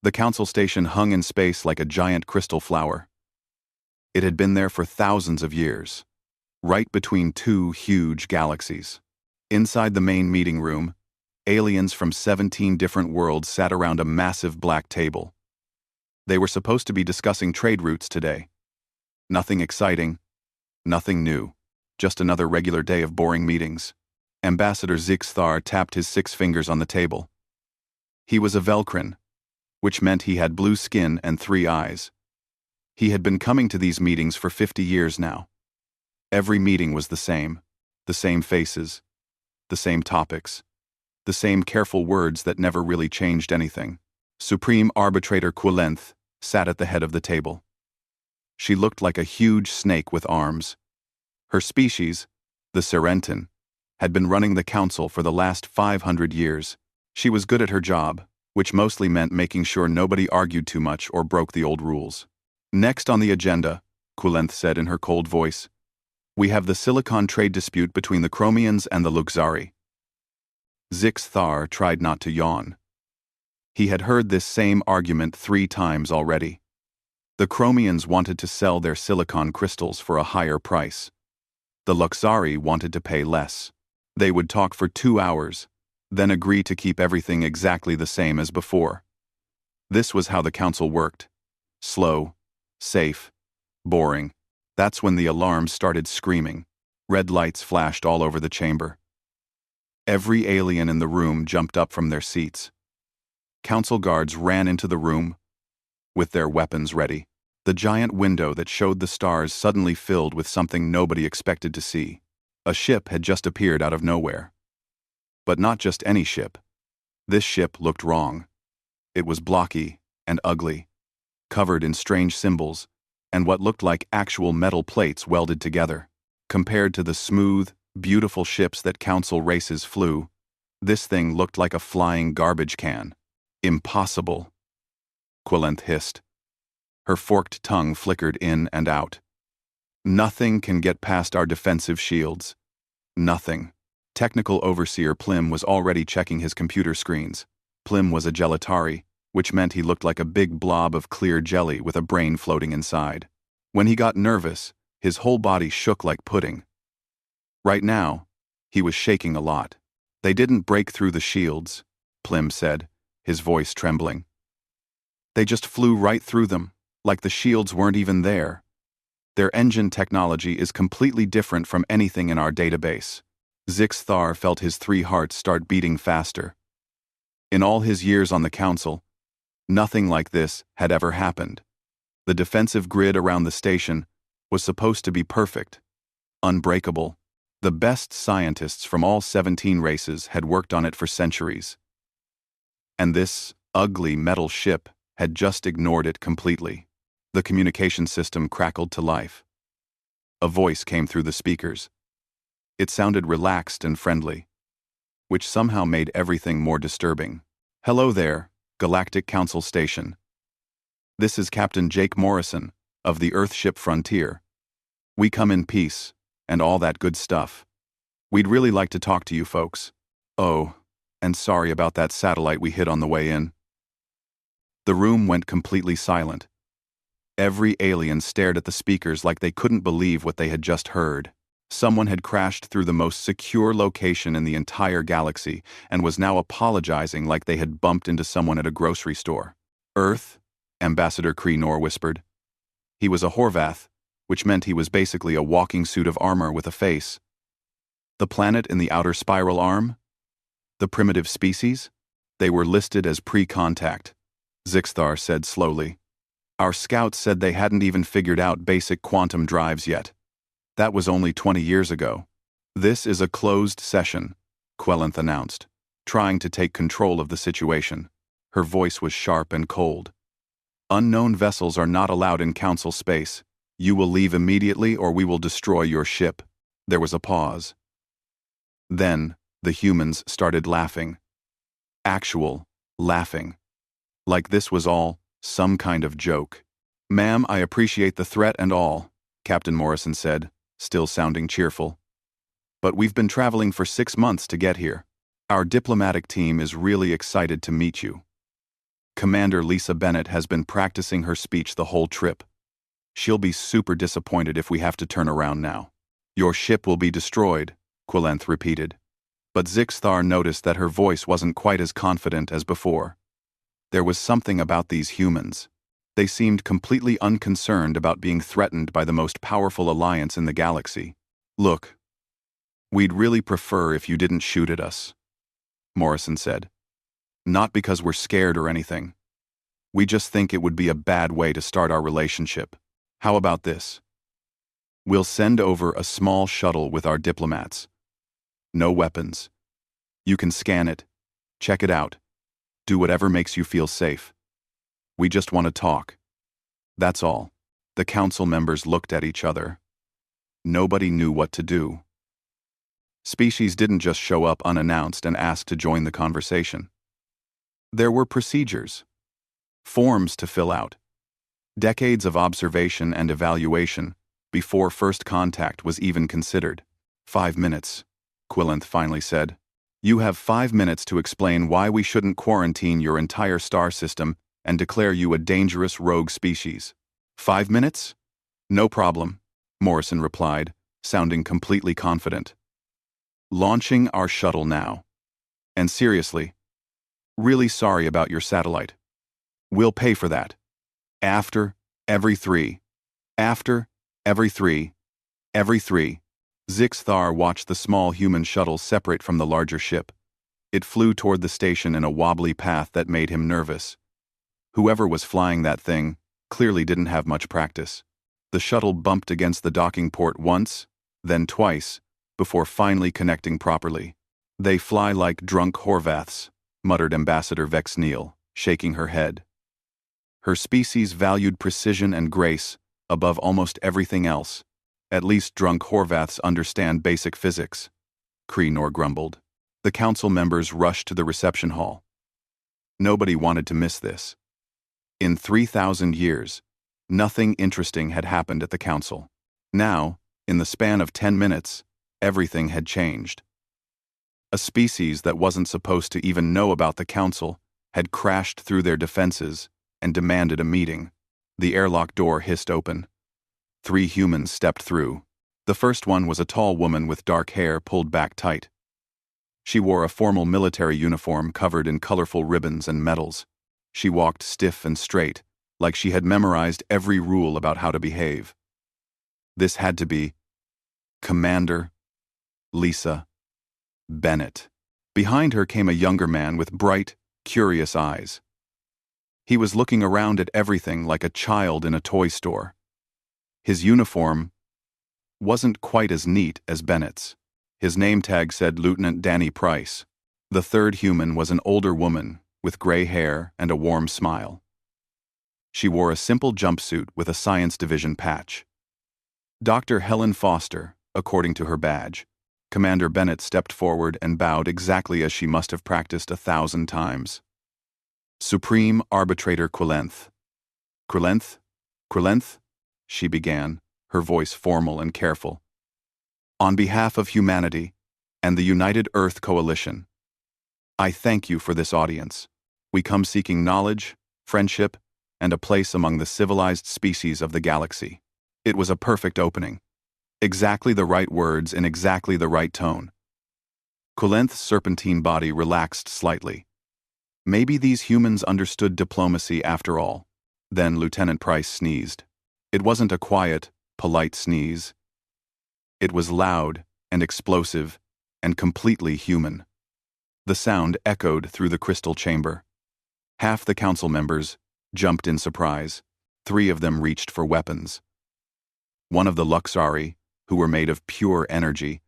The council station hung in space like a giant crystal flower. It had been there for thousands of years, right between two huge galaxies. Inside the main meeting room, aliens from 17 different worlds sat around a massive black table. They were supposed to be discussing trade routes today. Nothing exciting, nothing new, just another regular day of boring meetings. Ambassador Zixthar tapped his 6 fingers on the table. He was a Velcrin, which meant he had blue skin and 3 eyes. He had been coming to these meetings for 50 years now. Every meeting was the same faces, the same topics, the same careful words that never really changed anything. Supreme Arbitrator Quillenth sat at the head of the table. She looked like a huge snake with arms. Her species, the Serentin, had been running the council for the last 500 years. She was good at her job, which mostly meant making sure nobody argued too much or broke the old rules. Next on the agenda, Quillenth said in her cold voice, we have the silicon trade dispute between the Chromians and the Luxari. Zixthar tried not to yawn. He had heard this same argument 3 times already. The Chromians wanted to sell their silicon crystals for a higher price. The Luxari wanted to pay less. They would talk for 2 hours, then agree to keep everything exactly the same as before. This was how the council worked. Slow, safe, boring. That's when the alarms started screaming. Red lights flashed all over the chamber. Every alien in the room jumped up from their seats. Council guards ran into the room, with their weapons ready. The giant window that showed the stars suddenly filled with something nobody expected to see. A ship had just appeared out of nowhere. But not just any ship. This ship looked wrong. It was blocky and ugly, covered in strange symbols, and what looked like actual metal plates welded together. Compared to the smooth, beautiful ships that council races flew, this thing looked like a flying garbage can. Impossible, Quillenth hissed. Her forked tongue flickered in and out. Nothing can get past our defensive shields. Nothing. Technical Overseer Plim was already checking his computer screens. Plim was a gelatari, which meant he looked like a big blob of clear jelly with a brain floating inside. When he got nervous, his whole body shook like pudding. Right now, he was shaking a lot. They didn't break through the shields, Plim said, his voice trembling. They just flew right through them, like the shields weren't even there. Their engine technology is completely different from anything in our database. Zixthar felt his 3 hearts start beating faster. In all his years on the council, nothing like this had ever happened. The defensive grid around the station was supposed to be perfect, unbreakable. The best scientists from all 17 races had worked on it for centuries. And this ugly metal ship had just ignored it completely. The communication system crackled to life. A voice came through the speakers. It sounded relaxed and friendly, which somehow made everything more disturbing. Hello there, Galactic Council Station. This is Captain Jake Morrison, of the Earthship Frontier. We come in peace, and all that good stuff. We'd really like to talk to you folks. Oh, and sorry about that satellite we hit on the way in. The room went completely silent. Every alien stared at the speakers like they couldn't believe what they had just heard. Someone had crashed through the most secure location in the entire galaxy and was now apologizing like they had bumped into someone at a grocery store. Earth? Ambassador Kreenor whispered. He was a Horvath, which meant he was basically a walking suit of armor with a face. The planet in the outer spiral arm? The primitive species? They were listed as pre-contact, Zixthar said slowly. Our scouts said they hadn't even figured out basic quantum drives yet. That was only 20 years ago. This is a closed session, Quillenth announced, trying to take control of the situation. Her voice was sharp and cold. Unknown vessels are not allowed in council space. You will leave immediately or we will destroy your ship. There was a pause. Then, the humans started laughing. Actual laughing. Like this was all some kind of joke. Ma'am, I appreciate the threat and all, Captain Morrison said, still sounding cheerful. But we've been traveling for 6 months to get here. Our diplomatic team is really excited to meet you. Commander Lisa Bennett has been practicing her speech the whole trip. She'll be super disappointed if we have to turn around now. Your ship will be destroyed, Quillenth repeated. But Zixthar noticed that her voice wasn't quite as confident as before. There was something about these humans. They seemed completely unconcerned about being threatened by the most powerful alliance in the galaxy. Look, we'd really prefer if you didn't shoot at us, Morrison said. Not because we're scared or anything. We just think it would be a bad way to start our relationship. How about this? We'll send over a small shuttle with our diplomats. No weapons. You can scan it, check it out, do whatever makes you feel safe. We just want to talk. That's all. The council members looked at each other. Nobody knew what to do. Species didn't just show up unannounced and ask to join the conversation. There were procedures, forms to fill out, decades of observation and evaluation before first contact was even considered. 5 minutes, Quillenth finally said. You have 5 minutes to explain why we shouldn't quarantine your entire star system and declare you a dangerous rogue species. 5 minutes? No problem, Morrison replied, sounding completely confident. Launching our shuttle now. And seriously, really sorry about your satellite. We'll pay for that. After every 3. After every 3. Every 3. Zixthar watched the small human shuttle separate from the larger ship. It flew toward the station in a wobbly path that made him nervous. Whoever was flying that thing clearly didn't have much practice. The shuttle bumped against the docking port once, then twice, before finally connecting properly. They fly like drunk Horvaths, muttered Ambassador Vex Neal, shaking her head. Her species valued precision and grace above almost everything else. At least drunk Horvaths understand basic physics, Kreenor grumbled. The council members rushed to the reception hall. Nobody wanted to miss this. In 3,000 years, nothing interesting had happened at the council. Now, in the span of 10 minutes, everything had changed. A species that wasn't supposed to even know about the council had crashed through their defenses and demanded a meeting. The airlock door hissed open. 3 humans stepped through. The first one was a tall woman with dark hair pulled back tight. She wore a formal military uniform covered in colorful ribbons and medals. She walked stiff and straight, like she had memorized every rule about how to behave. This had to be Commander Lisa Bennett. Behind her came a younger man with bright, curious eyes. He was looking around at everything like a child in a toy store. His uniform wasn't quite as neat as Bennett's. His name tag said Lieutenant Danny Price. The third human was an older woman with gray hair and a warm smile. She wore a simple jumpsuit with a Science Division patch. Dr. Helen Foster, according to her badge. Commander Bennett stepped forward and bowed exactly as she must have practiced 1,000 times. Supreme Arbitrator Quillenth. Quillenth, she began, her voice formal and careful. On behalf of humanity and the United Earth Coalition, I thank you for this audience. We come seeking knowledge, friendship, and a place among the civilized species of the galaxy. It was a perfect opening. Exactly the right words in exactly the right tone. Quillenth's serpentine body relaxed slightly. Maybe these humans understood diplomacy after all. Then Lieutenant Price sneezed. It wasn't a quiet, polite sneeze. It was loud and explosive and completely human. The sound echoed through the crystal chamber. Half the council members jumped in surprise. 3 of them reached for weapons. One of the Luxari, who were made of pure energy,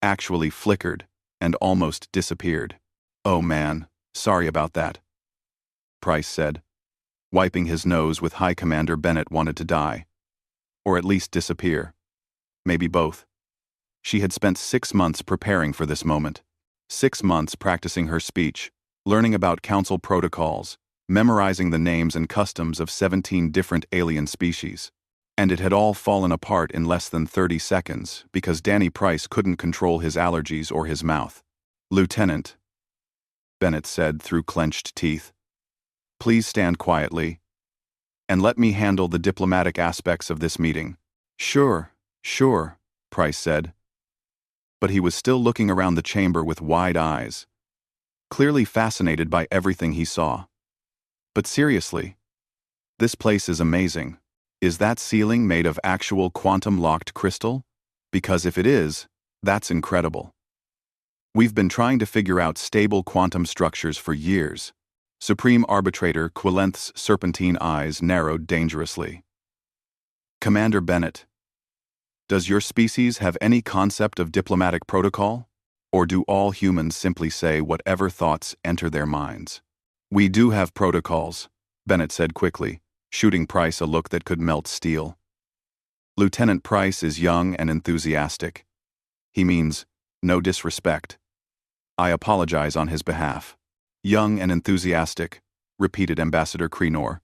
actually flickered and almost disappeared. Oh man, sorry about that, Price said, wiping his nose with High Commander Bennett wanted to die. Or at least disappear. Maybe both. She had spent 6 months preparing for this moment. 6 months practicing her speech, learning about council protocols, memorizing the names and customs of 17 different alien species. And it had all fallen apart in less than 30 seconds because Danny Price couldn't control his allergies or his mouth. Lieutenant, Bennett said through clenched teeth, Please stand quietly, and let me handle the diplomatic aspects of this meeting. Sure, Price said. But he was still looking around the chamber with wide eyes, clearly fascinated by everything he saw. But seriously, this place is amazing. Is that ceiling made of actual quantum-locked crystal? Because if it is, that's incredible. We've been trying to figure out stable quantum structures for years. Supreme Arbitrator Quilenth's serpentine eyes narrowed dangerously. Commander Bennett, does your species have any concept of diplomatic protocol? Or do all humans simply say whatever thoughts enter their minds? We do have protocols, Bennett said quickly, shooting Price a look that could melt steel. Lieutenant Price is young and enthusiastic. He means no disrespect. I apologize on his behalf. Young and enthusiastic, repeated Ambassador Krenor,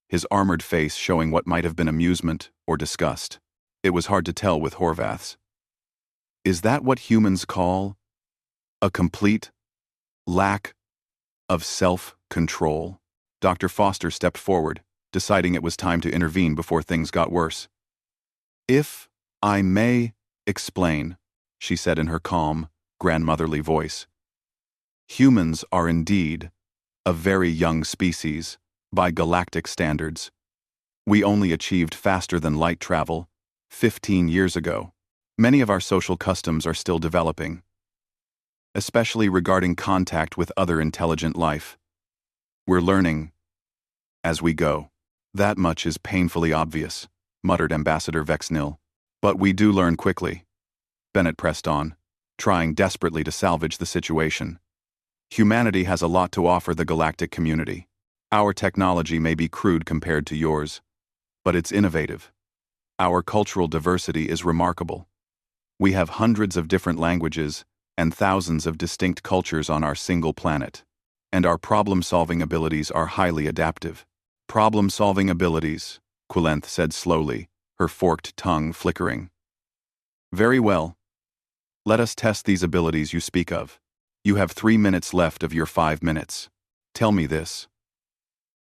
his armored face showing what might have been amusement or disgust. It was hard to tell with Horvath's. Is that what humans call a complete lack of self-control? Dr. Foster stepped forward, deciding it was time to intervene before things got worse. If I may explain, she said in her calm, grandmotherly voice. Humans are indeed a very young species by galactic standards. We only achieved faster than light travel 15 years ago. Many of our social customs are still developing, especially regarding contact with other intelligent life. We're learning as we go. That much is painfully obvious, muttered Ambassador Vexnil. But we do learn quickly. Bennett pressed on, trying desperately to salvage the situation. Humanity has a lot to offer the galactic community. Our technology may be crude compared to yours, but it's innovative. Our cultural diversity is remarkable. We have hundreds of different languages and thousands of distinct cultures on our single planet. And our problem-solving abilities are highly adaptive. Problem-solving abilities, Quilenth said slowly, her forked tongue flickering. Very well. Let us test these abilities you speak of. You have 3 minutes left of your 5 minutes. Tell me this.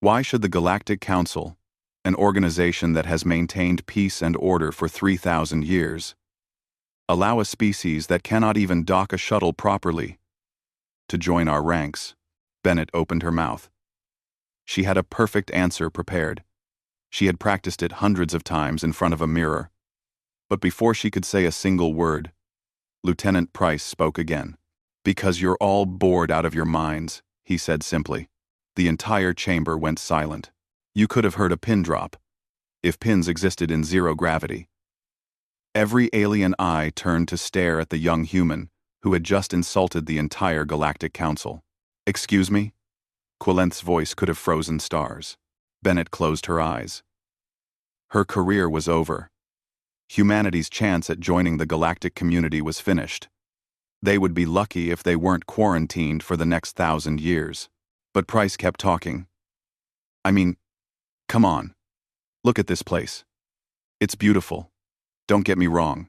Why should the Galactic Council, an organization that has maintained peace and order for 3,000 years, allow a species that cannot even dock a shuttle properly to join our ranks? Bennett opened her mouth. She had a perfect answer prepared. She had practiced it hundreds of times in front of a mirror. But before she could say a single word, Lieutenant Price spoke again. Because you're all bored out of your minds, he said simply. The entire chamber went silent. You could have heard a pin drop, if pins existed in zero gravity. Every alien eye turned to stare at the young human who had just insulted the entire Galactic Council. Excuse me? Quilenth's voice could have frozen stars. Bennett closed her eyes. Her career was over. Humanity's chance at joining the galactic community was finished. They would be lucky if they weren't quarantined for the next 1,000 years. But Price kept talking. I mean, come on. Look at this place. It's beautiful. Don't get me wrong.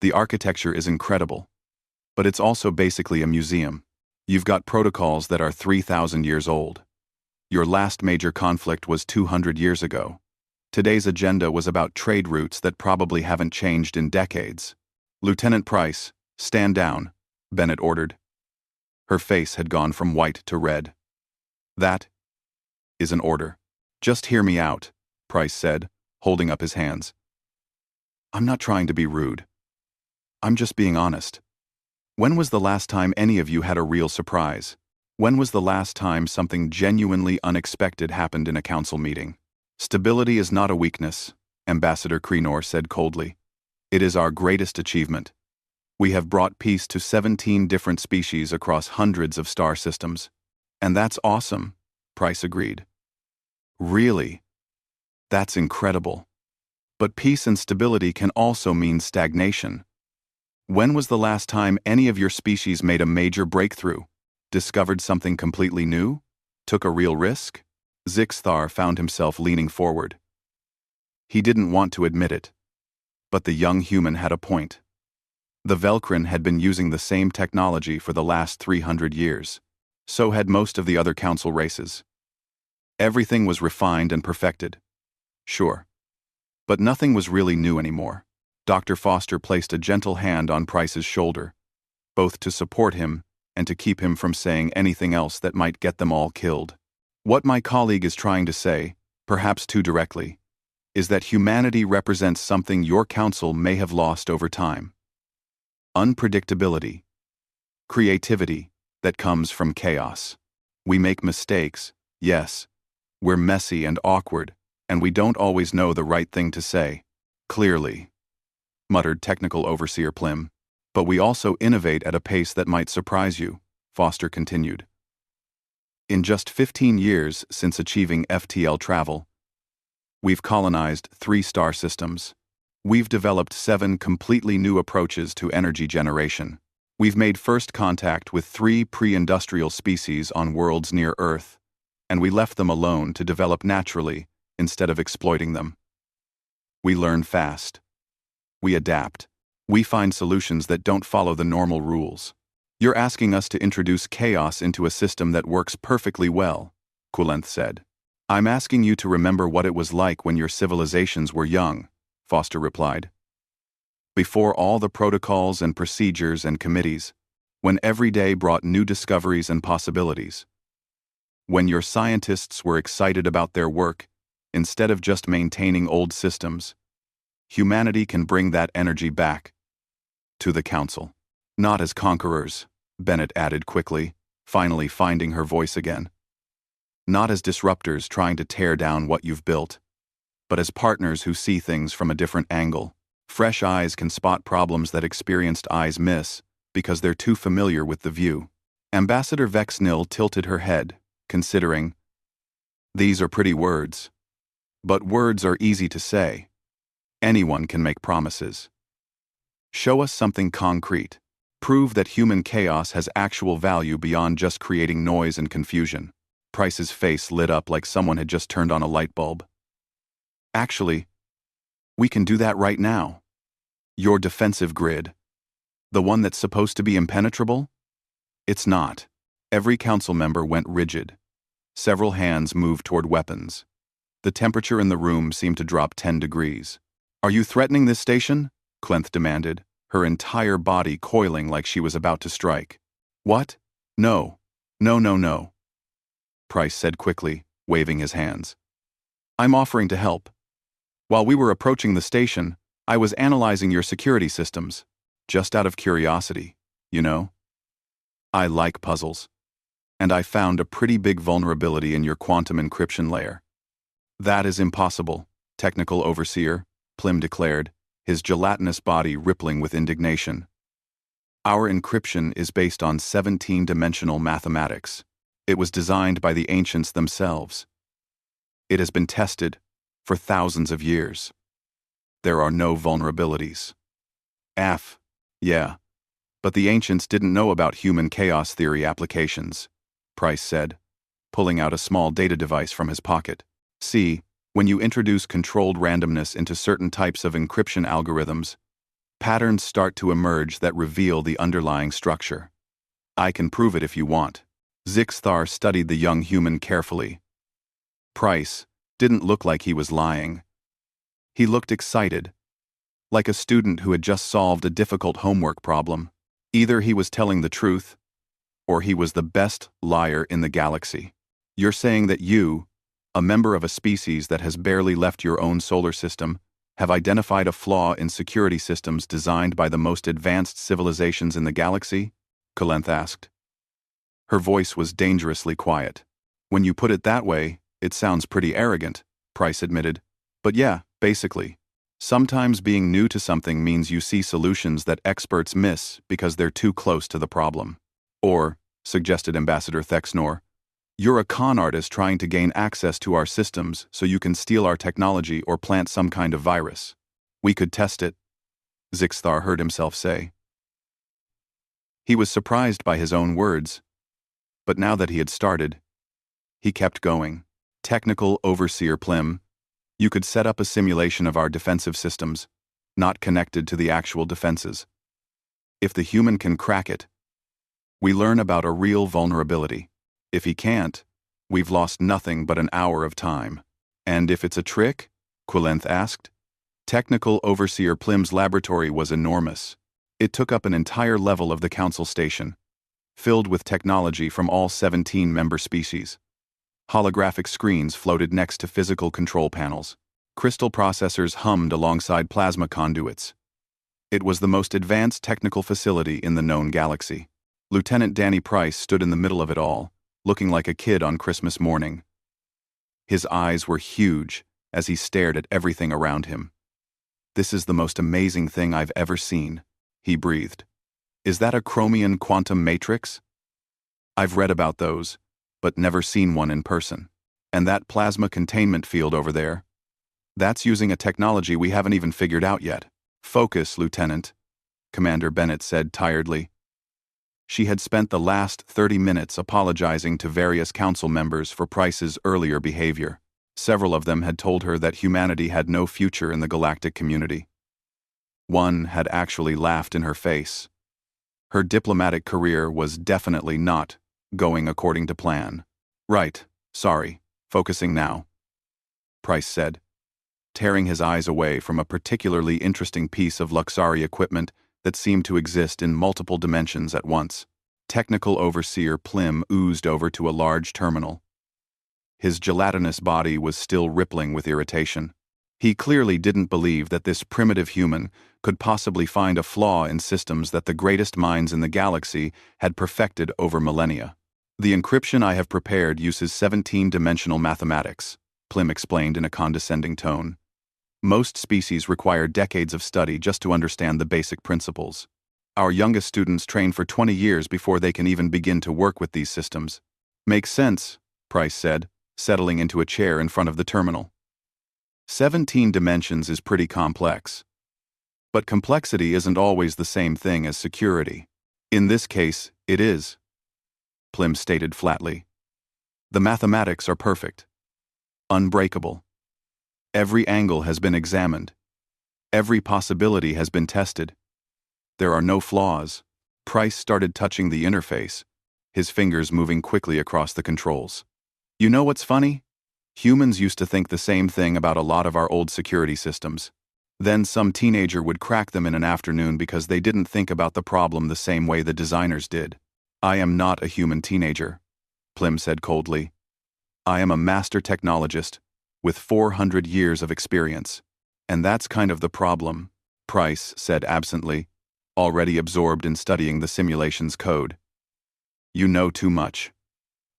The architecture is incredible. But it's also basically a museum. You've got protocols that are 3,000 years old. Your last major conflict was 200 years ago. Today's agenda was about trade routes that probably haven't changed in decades. Lieutenant Price, stand down, Bennett ordered. Her face had gone from white to red. That is an order. Just hear me out, Price said, holding up his hands. I'm not trying to be rude. I'm just being honest. When was the last time any of you had a real surprise? When was the last time something genuinely unexpected happened in a council meeting? Stability is not a weakness, Ambassador Krenor said coldly. It is our greatest achievement. We have brought peace to 17 different species across hundreds of star systems. And that's awesome, Price agreed. Really? That's incredible. But peace and stability can also mean stagnation. When was the last time any of your species made a major breakthrough, discovered something completely new, took a real risk? Zixthar found himself leaning forward. He didn't want to admit it. But the young human had a point. The Velcrin had been using the same technology for the last 300 years. So had most of the other council races. Everything was refined and perfected. Sure. But nothing was really new anymore. Dr. Foster placed a gentle hand on Price's shoulder, both to support him and to keep him from saying anything else that might get them all killed. What my colleague is trying to say, perhaps too directly, is that humanity represents something your council may have lost over time. Unpredictability. Creativity that comes from chaos. We make mistakes, yes. We're messy and awkward, and we don't always know the right thing to say. Clearly, muttered Technical Overseer Plim. But we also innovate at a pace that might surprise you, Foster continued. In just 15 years since achieving FTL travel, we've colonized 3 star systems. We've developed 7 completely new approaches to energy generation. We've made first contact with 3 pre-industrial species on worlds near Earth, and we left them alone to develop naturally instead of exploiting them. We learn fast. We adapt. We find solutions that don't follow the normal rules. You're asking us to introduce chaos into a system that works perfectly well, Kulenth said. I'm asking you to remember what it was like when your civilizations were young, Foster replied. Before all the protocols and procedures and committees, when every day brought new discoveries and possibilities. When your scientists were excited about their work, instead of just maintaining old systems, humanity can bring that energy back to the Council. Not as conquerors, Bennett added quickly, finally finding her voice again. Not as disruptors trying to tear down what you've built, but as partners who see things from a different angle. Fresh eyes can spot problems that experienced eyes miss because they're too familiar with the view. Ambassador Vexnil tilted her head, considering. These are pretty words. But words are easy to say. Anyone can make promises. Show us something concrete. Prove that human chaos has actual value beyond just creating noise and confusion. Price's face lit up like someone had just turned on a light bulb. Actually, we can do that right now. Your defensive grid. The one that's supposed to be impenetrable? It's not. Every council member went rigid. Several hands moved toward weapons. The temperature in the room seemed to drop 10 degrees. Are you threatening this station? Clenth demanded, her entire body coiling like she was about to strike. What? No. No, no, no. Price said quickly, waving his hands. I'm offering to help. While we were approaching the station, I was analyzing your security systems, just out of curiosity, you know? I like puzzles. And I found a pretty big vulnerability in your quantum encryption layer. That is impossible, Technical Overseer, Plim declared, his gelatinous body rippling with indignation. Our encryption is based on 17-dimensional mathematics. It was designed by the ancients themselves. It has been tested for thousands of years. There are no vulnerabilities. Yeah, but the ancients didn't know about human chaos theory applications, Price said, pulling out a small data device from his pocket. See, when you introduce controlled randomness into certain types of encryption algorithms, patterns start to emerge that reveal the underlying structure. I can prove it if you want. Zixthar studied the young human carefully. Price didn't look like he was lying. He looked excited, like a student who had just solved a difficult homework problem. Either he was telling the truth, or he was the best liar in the galaxy. You're saying that you, a member of a species that has barely left your own solar system, have identified a flaw in security systems designed by the most advanced civilizations in the galaxy? Kulenth asked. Her voice was dangerously quiet. When you put it that way, it sounds pretty arrogant, Price admitted. But yeah, basically. Sometimes being new to something means you see solutions that experts miss because they're too close to the problem. Or, suggested Ambassador Thexnor, you're a con artist trying to gain access to our systems so you can steal our technology or plant some kind of virus. We could test it, Zixthar heard himself say. He was surprised by his own words, but now that he had started, he kept going. Technical Overseer Plim, you could set up a simulation of our defensive systems, not connected to the actual defenses. If the human can crack it, we learn about a real vulnerability. If he can't, We've lost nothing but an hour of time. And if it's a trick? Quilenth asked. Technical Overseer Plim's laboratory was enormous. It took up an entire level of the Council station, filled with technology from all 17 member species. Holographic screens floated next to physical control panels. Crystal processors hummed alongside plasma conduits. It was the most advanced technical facility in the known galaxy. Lieutenant Danny Price stood in the middle of it all, looking like a kid on Christmas morning. His eyes were huge as he stared at everything around him. "This is the most amazing thing I've ever seen," he breathed. "Is that a chromium quantum matrix? I've read about those, but never seen one in person. And that plasma containment field over there? That's using a technology we haven't even figured out yet." "Focus, Lieutenant," Commander Bennett said tiredly. She had spent the last 30 minutes apologizing to various council members for Price's earlier behavior. Several of them had told her that humanity had no future in the galactic community. One had actually laughed in her face. Her diplomatic career was definitely not going according to plan. "Right, sorry, focusing now," Price said, tearing his eyes away from a particularly interesting piece of Luxari equipment that seemed to exist in multiple dimensions at once. Technical Overseer Plim oozed over to a large terminal. His gelatinous body was still rippling with irritation. He clearly didn't believe that this primitive human could possibly find a flaw in systems that the greatest minds in the galaxy had perfected over millennia. "The encryption I have prepared uses 17-dimensional mathematics," Plim explained in a condescending tone. "Most species require decades of study just to understand the basic principles. Our youngest students train for 20 years before they can even begin to work with these systems." "Makes sense," Price said, settling into a chair in front of the terminal. 17 dimensions is pretty complex. But complexity isn't always the same thing as security. In this case, it is, Plim stated flatly. "The mathematics are perfect. Unbreakable. Every angle has been examined. Every possibility has been tested. There are no flaws." Price started touching the interface, his fingers moving quickly across the controls. "You know what's funny? Humans used to think the same thing about a lot of our old security systems. Then some teenager would crack them in an afternoon because they didn't think about the problem the same way the designers did." "I am not a human teenager," Plim said coldly. "I am a master technologist with 400 years of experience. And that's kind of the problem," Price said absently, already absorbed in studying the simulation's code. "You know too much.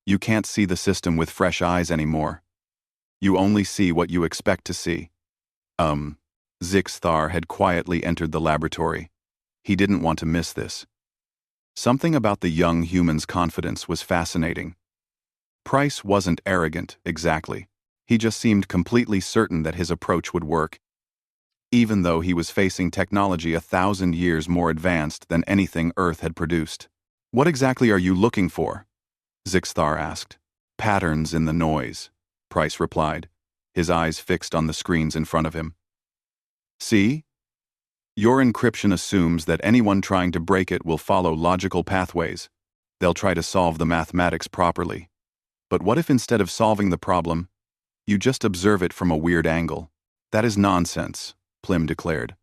You can't see the system with fresh eyes anymore. You only see what you expect to see." Zixthar had quietly entered the laboratory. He didn't want to miss this. Something about the young human's confidence was fascinating. Price wasn't arrogant, exactly. He just seemed completely certain that his approach would work, even though he was facing technology 1,000 years more advanced than anything Earth had produced. "What exactly are you looking for?" Zixthar asked. "Patterns in the noise," Price replied, his eyes fixed on the screens in front of him. "See? Your encryption assumes that anyone trying to break it will follow logical pathways. They'll try to solve the mathematics properly. But what if instead of solving the problem, you just observe it from a weird angle?" "That is nonsense," Plim declared.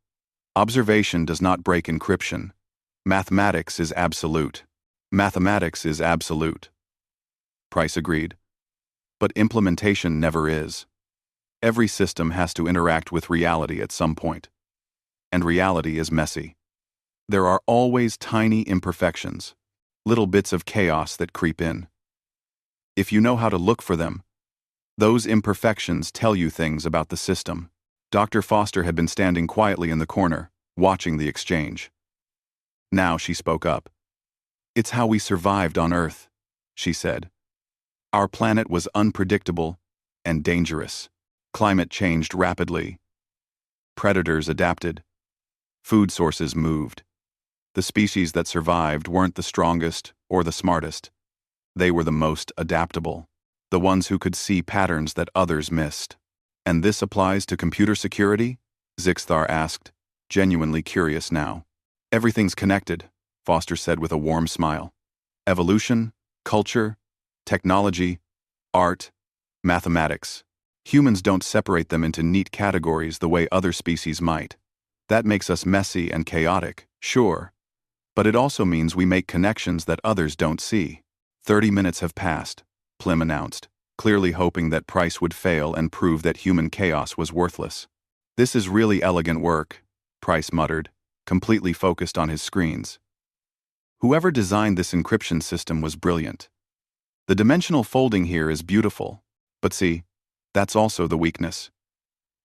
"Observation does not break encryption. Mathematics is absolute. Mathematics is absolute." Price agreed. "But implementation never is. Every system has to interact with reality at some point. And reality is messy. There are always tiny imperfections, little bits of chaos that creep in. If you know how to look for them, those imperfections tell you things about the system." Dr. Foster had been standing quietly in the corner, watching the exchange. Now she spoke up. "It's how we survived on Earth," she said. "Our planet was unpredictable and dangerous. Climate changed rapidly. Predators adapted. Food sources moved. The species that survived weren't the strongest or the smartest. They were the most adaptable, the ones who could see patterns that others missed." "And this applies to computer security?" Zixthar asked, genuinely curious now. "Everything's connected," Foster said with a warm smile. "Evolution, culture, technology, art, mathematics. Humans don't separate them into neat categories the way other species might. That makes us messy and chaotic, sure. But it also means we make connections that others don't see. 30 minutes have passed, Plim announced, clearly hoping that Price would fail and prove that human chaos was worthless. This is really elegant work, Price muttered, completely focused on his screens. Whoever designed this encryption system was brilliant. The dimensional folding here is beautiful, but see, that's also the weakness.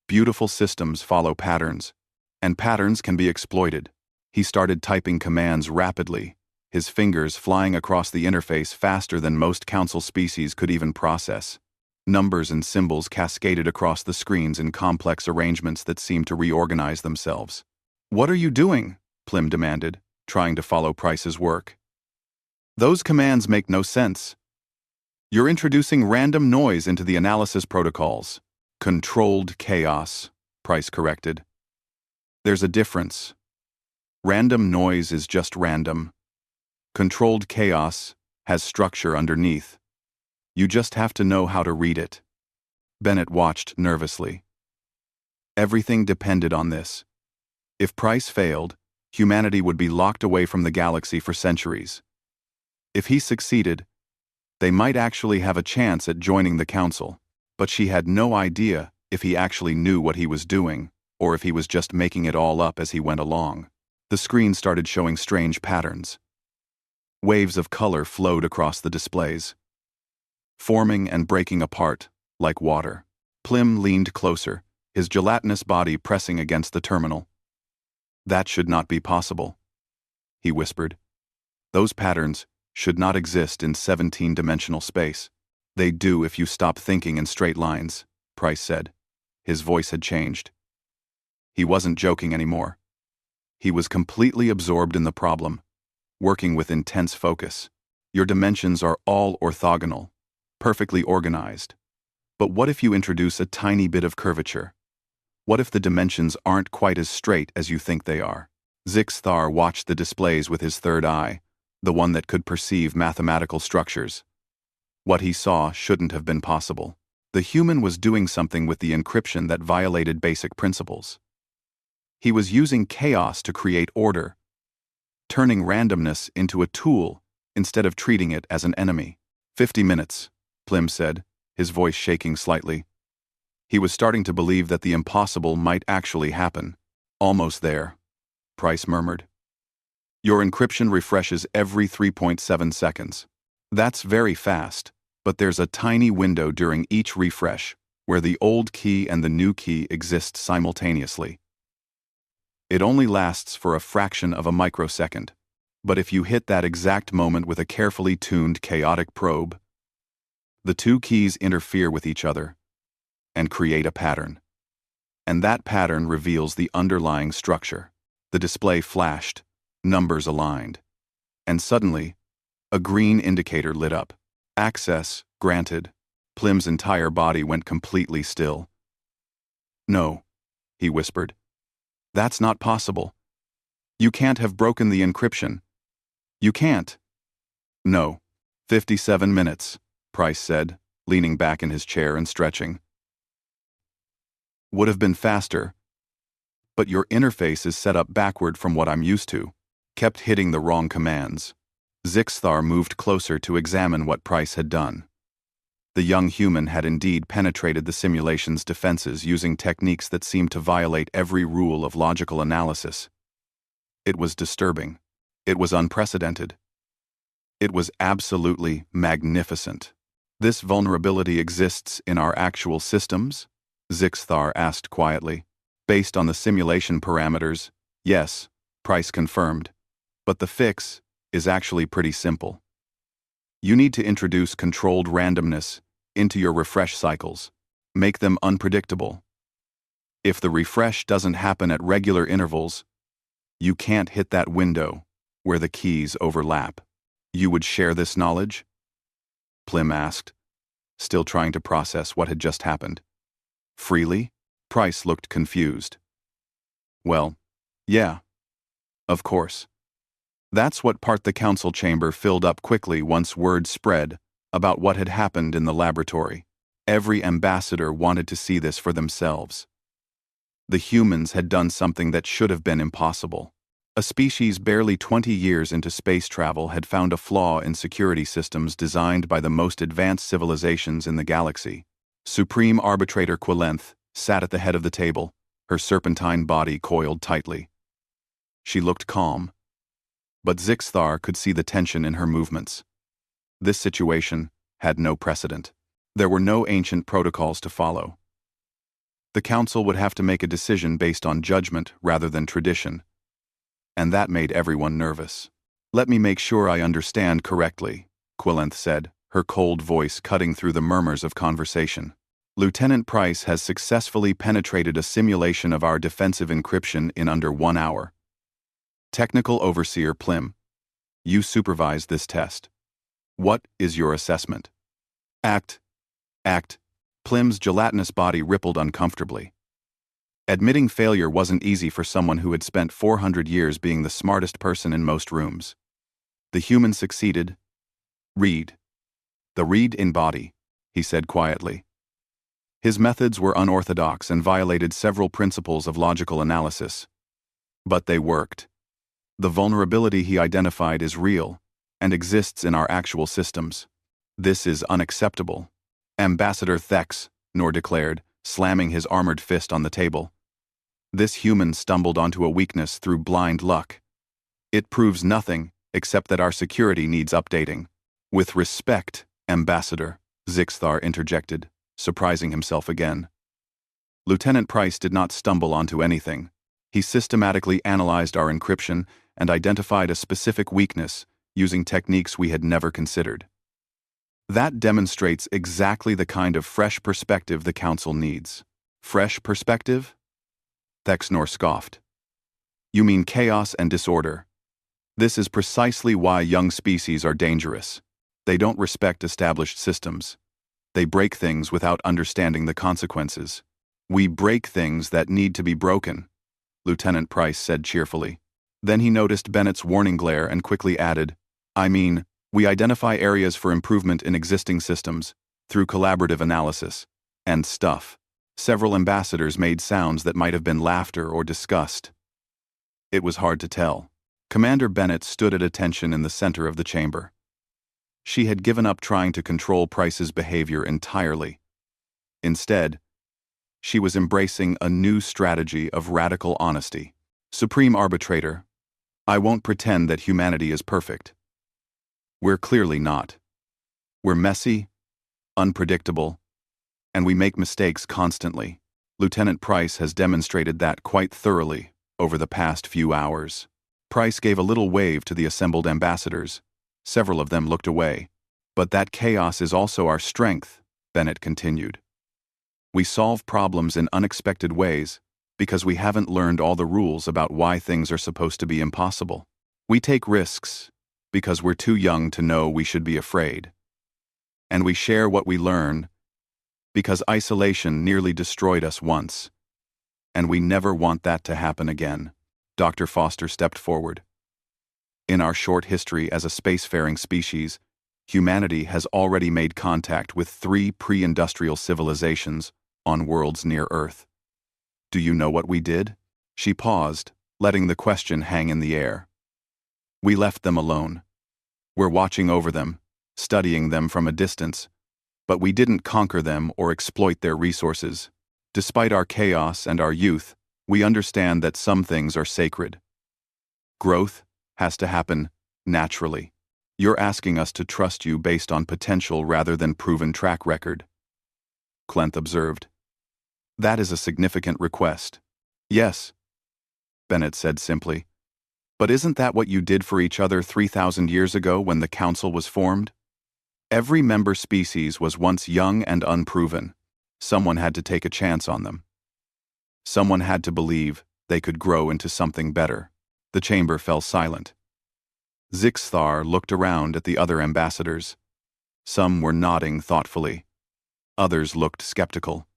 Beautiful systems follow patterns, and patterns can be exploited. He started typing commands rapidly, his fingers flying across the interface faster than most council species could even process. Numbers and symbols cascaded across the screens in complex arrangements that seemed to reorganize themselves. "What are you doing?" Plim demanded, trying to follow Price's work. "Those commands make no sense. You're introducing random noise into the analysis protocols." "Controlled chaos," Price corrected. "There's a difference. Random noise is just random. Controlled chaos has structure underneath. You just have to know how to read it." Bennett watched nervously. Everything depended on this. If Price failed, humanity would be locked away from the galaxy for centuries. If he succeeded, they might actually have a chance at joining the council. But she had no idea if he actually knew what he was doing, or if he was just making it all up as he went along. The screen started showing strange patterns. Waves of color flowed across the displays, forming and breaking apart, like water. Plim leaned closer, his gelatinous body pressing against the terminal. "That should not be possible," he whispered. "Those patterns should not exist in 17-dimensional space." "They do if you stop thinking in straight lines," Price said. His voice had changed. He wasn't joking anymore. He was completely absorbed in the problem, working with intense focus. "Your dimensions are all orthogonal, perfectly organized. But what if you introduce a tiny bit of curvature? What if the dimensions aren't quite as straight as you think they are?" Zixthar watched the displays with his third eye, the one that could perceive mathematical structures. What he saw shouldn't have been possible. The human was doing something with the encryption that violated basic principles. He was using chaos to create order, turning randomness into a tool instead of treating it as an enemy. 50 minutes, Plim said, his voice shaking slightly. He was starting to believe that the impossible might actually happen. "Almost there," Price murmured. "Your encryption refreshes every 3.7 seconds. That's very fast, but there's a tiny window during each refresh where the old key and the new key exist simultaneously. It only lasts for a fraction of a microsecond, but if you hit that exact moment with a carefully tuned chaotic probe, the two keys interfere with each other and create a pattern. And that pattern reveals the underlying structure." The display flashed, numbers aligned, and suddenly, a green indicator lit up. "Access granted." Plim's entire body went completely still. "No," he whispered. "That's not possible. You can't have broken the encryption. You can't." "No." 57 minutes, Price said, leaning back in his chair and stretching. "Would have been faster, but your interface is set up backward from what I'm used to." Kept hitting the wrong commands. Zixthar moved closer to examine what Price had done. The young human had indeed penetrated the simulation's defenses using techniques that seemed to violate every rule of logical analysis. It was disturbing. It was unprecedented. It was absolutely magnificent. "This vulnerability exists in our actual systems?" Zixthar asked quietly. "Based on the simulation parameters, yes," Price confirmed. "But the fix is actually pretty simple. You need to introduce controlled randomness into your refresh cycles. Make them unpredictable. If the refresh doesn't happen at regular intervals, you can't hit that window where the keys overlap." "You would share this knowledge?" Plim asked, still trying to process what had just happened. "Freely?" Price looked confused. "Well, yeah, of course. That's what part the council chamber filled up quickly once word spread about what had happened in the laboratory. Every ambassador wanted to see this for themselves. The humans had done something that should have been impossible. A species barely 20 years into space travel had found a flaw in security systems designed by the most advanced civilizations in the galaxy. Supreme Arbitrator Quillenth sat at the head of the table, her serpentine body coiled tightly. She looked calm, but Zixthar could see the tension in her movements. This situation had no precedent. There were no ancient protocols to follow. The council would have to make a decision based on judgment rather than tradition, and that made everyone nervous. "Let me make sure I understand correctly," Quillenth said, her cold voice cutting through the murmurs of conversation. "Lieutenant Price has successfully penetrated a simulation of our defensive encryption in under 1 hour. Technical Overseer Plim, you supervised this test. What is your assessment?" Act. Plim's gelatinous body rippled uncomfortably. Admitting failure wasn't easy for someone who had spent 400 years being the smartest person in most rooms. The human succeeded. "Read. The read in body," he said quietly. His methods were unorthodox and violated several principles of logical analysis. But they worked. The vulnerability he identified is real and exists in our actual systems. "This is unacceptable," Ambassador Thex Nor declared, slamming his armored fist on the table. "This human stumbled onto a weakness through blind luck. It proves nothing except that our security needs updating." "With respect, Ambassador," Zixthar interjected, surprising himself again. Lieutenant Price did not stumble onto anything. He systematically analyzed our encryption and identified a specific weakness using techniques we had never considered. That demonstrates exactly the kind of fresh perspective the Council needs. Fresh perspective? Thexnor scoffed. "You mean chaos and disorder. This is precisely why young species are dangerous. They don't respect established systems. They break things without understanding the consequences. We break things that need to be broken," Lieutenant Price said cheerfully. Then he noticed Bennett's warning glare and quickly added, "We identify areas for improvement in existing systems through collaborative analysis and stuff." Several ambassadors made sounds that might have been laughter or disgust. It was hard to tell. Commander Bennett stood at attention in the center of the chamber. She had given up trying to control Price's behavior entirely. Instead, she was embracing a new strategy of radical honesty. "Supreme Arbitrator, I won't pretend that humanity is perfect. We're clearly not. We're messy, unpredictable, and we make mistakes constantly. Lieutenant Price has demonstrated that quite thoroughly over the past few hours." Price gave a little wave to the assembled ambassadors. Several of them looked away. "But that chaos is also our strength," Bennett continued. "We solve problems in unexpected ways because we haven't learned all the rules about why things are supposed to be impossible. We take risks because we're too young to know we should be afraid. And we share what we learn because isolation nearly destroyed us once, and we never want that to happen again." Dr. Foster stepped forward. "In our short history as a spacefaring species, humanity has already made contact with 3 pre-industrial civilizations on worlds near Earth. Do you know what we did?" She paused, letting the question hang in the air. "We left them alone. We're watching over them, studying them from a distance, but we didn't conquer them or exploit their resources. Despite our chaos and our youth, we understand that some things are sacred. Growth has to happen naturally. You're asking us to trust you based on potential rather than proven track record," Clenth observed. "That is a significant request." "Yes," Bennett said simply. "But isn't that what you did for each other 3,000 years ago when the Council was formed? Every member species was once young and unproven. Someone had to take a chance on them. Someone had to believe they could grow into something better." The chamber fell silent. Zixthar looked around at the other ambassadors. Some were nodding thoughtfully. Others looked skeptical.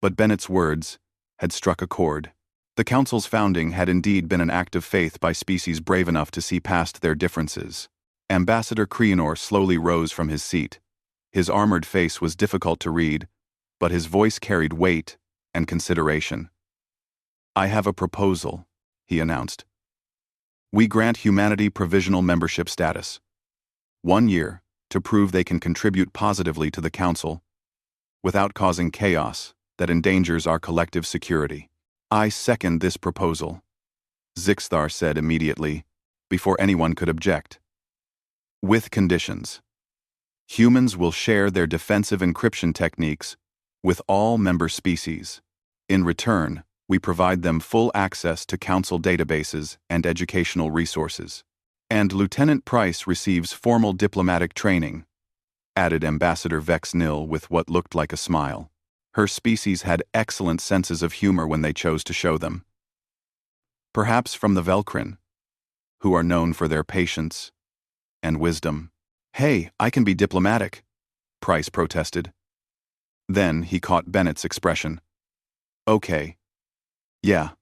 But Bennett's words had struck a chord. The Council's founding had indeed been an act of faith by species brave enough to see past their differences. Ambassador Creonor slowly rose from his seat. His armored face was difficult to read, but his voice carried weight and consideration. "I have a proposal," he announced. "We grant humanity provisional membership status. 1 year to prove they can contribute positively to the Council without causing chaos that endangers our collective security." "I second this proposal," Zixthar said immediately, before anyone could object. "With conditions. Humans will share their defensive encryption techniques with all member species. In return, we provide them full access to Council databases and educational resources. And Lieutenant Price receives formal diplomatic training," added Ambassador Vex Nil with what looked like a smile. Her species had excellent senses of humor when they chose to show them. "Perhaps from the Velcrin, who are known for their patience and wisdom." "Hey, I can be diplomatic," Price protested. Then he caught Bennett's expression. "Okay. Yeah.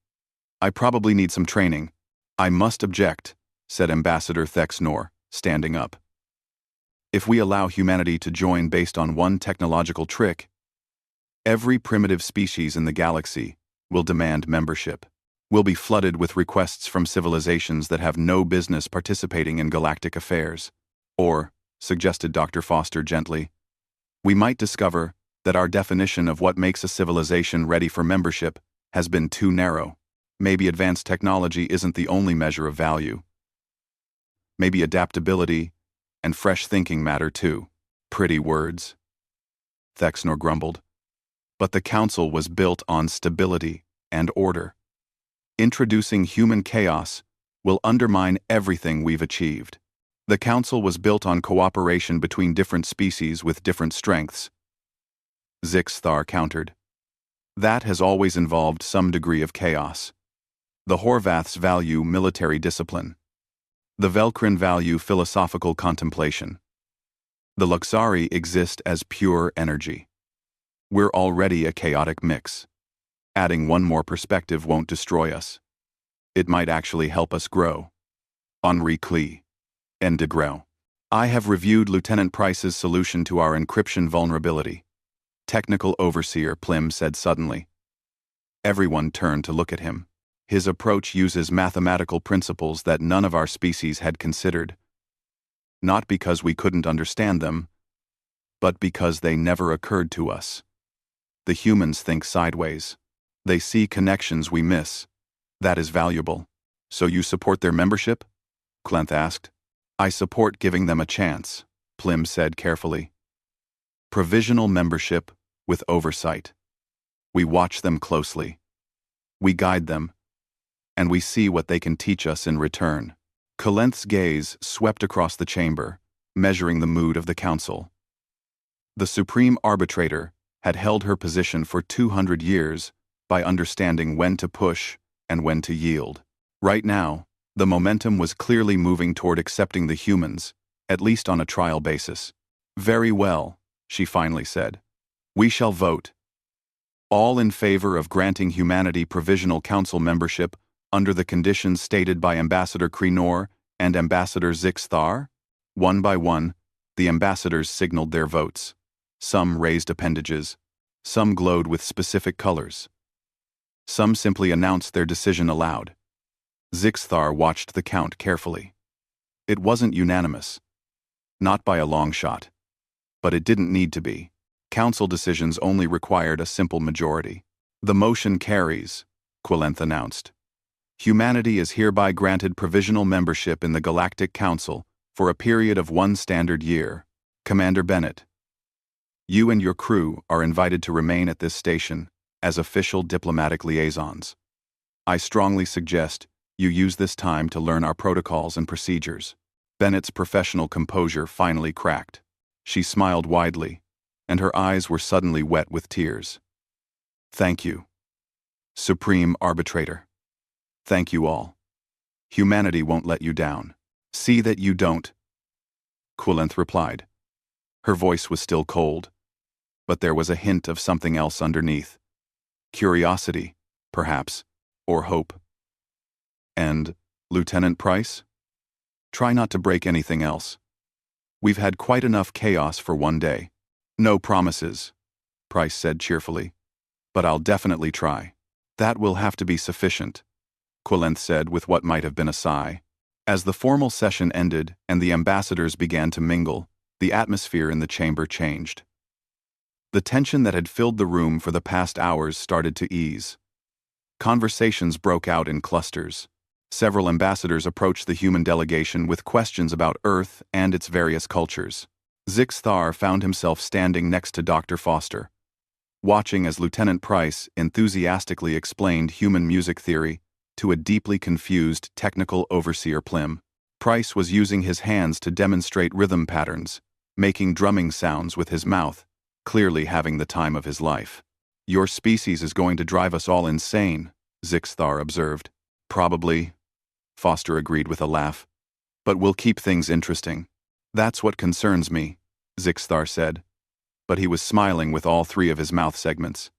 I probably need some training. I must object," said Ambassador Thexnor, standing up. "If we allow humanity to join based on one technological trick, every primitive species in the galaxy will demand membership. We'll be flooded with requests from civilizations that have no business participating in galactic affairs. Or, suggested Dr. Foster gently, we might discover that our definition of what makes a civilization ready for membership has been too narrow. Maybe advanced technology isn't the only measure of value. Maybe adaptability and fresh thinking matter too." "Pretty words," Thexnor grumbled. "But the Council was built on stability and order. Introducing human chaos will undermine everything we've achieved. The Council was built on cooperation between different species with different strengths," Zixthar countered. "That has always involved some degree of chaos. The Horvaths value military discipline. The Velcrin value philosophical contemplation. The Luxari exist as pure energy. We're already a chaotic mix. Adding one more perspective won't destroy us. It might actually help us grow." Henri Clee. And de Grau. "I have reviewed Lieutenant Price's solution to our encryption vulnerability," Technical Overseer Plim said suddenly. Everyone turned to look at him. His approach uses mathematical principles that none of our species had considered. Not because we couldn't understand them, but because they never occurred to us. The humans think sideways. They see connections we miss. That is valuable. "So you support their membership?" Clenth asked. "I support giving them a chance," Plim said carefully. "Provisional membership with oversight. We watch them closely. We guide them. And we see what they can teach us in return." Kalenth's gaze swept across the chamber, measuring the mood of the Council. The Supreme Arbitrator had held her position for 200 years by understanding when to push and when to yield. Right now, the momentum was clearly moving toward accepting the humans, at least on a trial basis. "Very well," she finally said. "We shall vote. All in favor of granting humanity provisional Council membership under the conditions stated by Ambassador Krenor and Ambassador Zixthar?" One by one, the ambassadors signaled their votes. Some raised appendages. Some glowed with specific colors. Some simply announced their decision aloud. Zixthar watched the count carefully. It wasn't unanimous. Not by a long shot. But it didn't need to be. Council decisions only required a simple majority. "The motion carries," Quillenth announced. "Humanity is hereby granted provisional membership in the Galactic Council for a period of 1 standard year. Commander Bennett, you and your crew are invited to remain at this station as official diplomatic liaisons. I strongly suggest you use this time to learn our protocols and procedures." Bennett's professional composure finally cracked. She smiled widely, and her eyes were suddenly wet with tears. "Thank you, Supreme Arbitrator. Thank you all. Humanity won't let you down. See that you don't," Quillenth replied. Her voice was still cold, but there was a hint of something else underneath. Curiosity, perhaps, or hope. "And, Lieutenant Price? Try not to break anything else. We've had quite enough chaos for one day." No promises, Price said cheerfully. But I'll definitely try. That will have to be sufficient, Quillenth said with what might have been a sigh. As the formal session ended and the ambassadors began to mingle, the atmosphere in the chamber changed. The tension that had filled the room for the past hours started to ease. Conversations broke out in clusters. Several ambassadors approached the human delegation with questions about Earth and its various cultures. Zixthar found himself standing next to Dr. Foster, watching as Lieutenant Price enthusiastically explained human music theory to a deeply confused technical overseer Plim. Price was using his hands to demonstrate rhythm patterns, making drumming sounds with his mouth, clearly having the time of his life. Your species is going to drive us all insane, Zixthar observed. Probably, Foster agreed with a laugh. But we'll keep things interesting. That's what concerns me, Zixthar said. But he was smiling with all three of his mouth segments.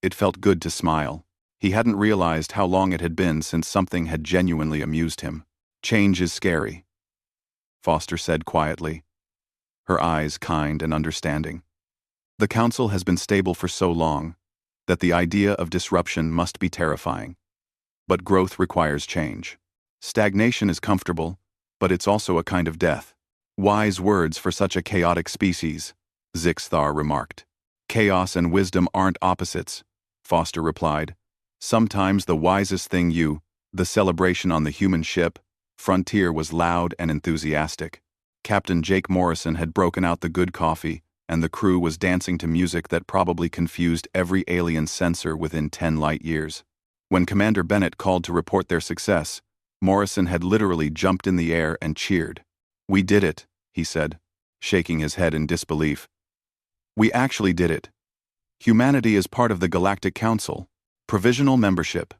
It felt good to smile. He hadn't realized how long it had been since something had genuinely amused him. Change is scary, Foster said quietly, her eyes kind and understanding. The council has been stable for so long that the idea of disruption must be terrifying. But growth requires change. Stagnation is comfortable, but it's also a kind of death. Wise words for such a chaotic species, Zixthar remarked. Chaos and wisdom aren't opposites, Foster replied. Sometimes the wisest thing the celebration on the human ship, Frontier, was loud and enthusiastic. Captain Jake Morrison had broken out the good coffee, and the crew was dancing to music that probably confused every alien sensor within 10 light years. When Commander Bennett called to report their success, Morrison had literally jumped in the air and cheered. We did it, he said, shaking his head in disbelief. We actually did it. Humanity is part of the Galactic Council. Provisional membership,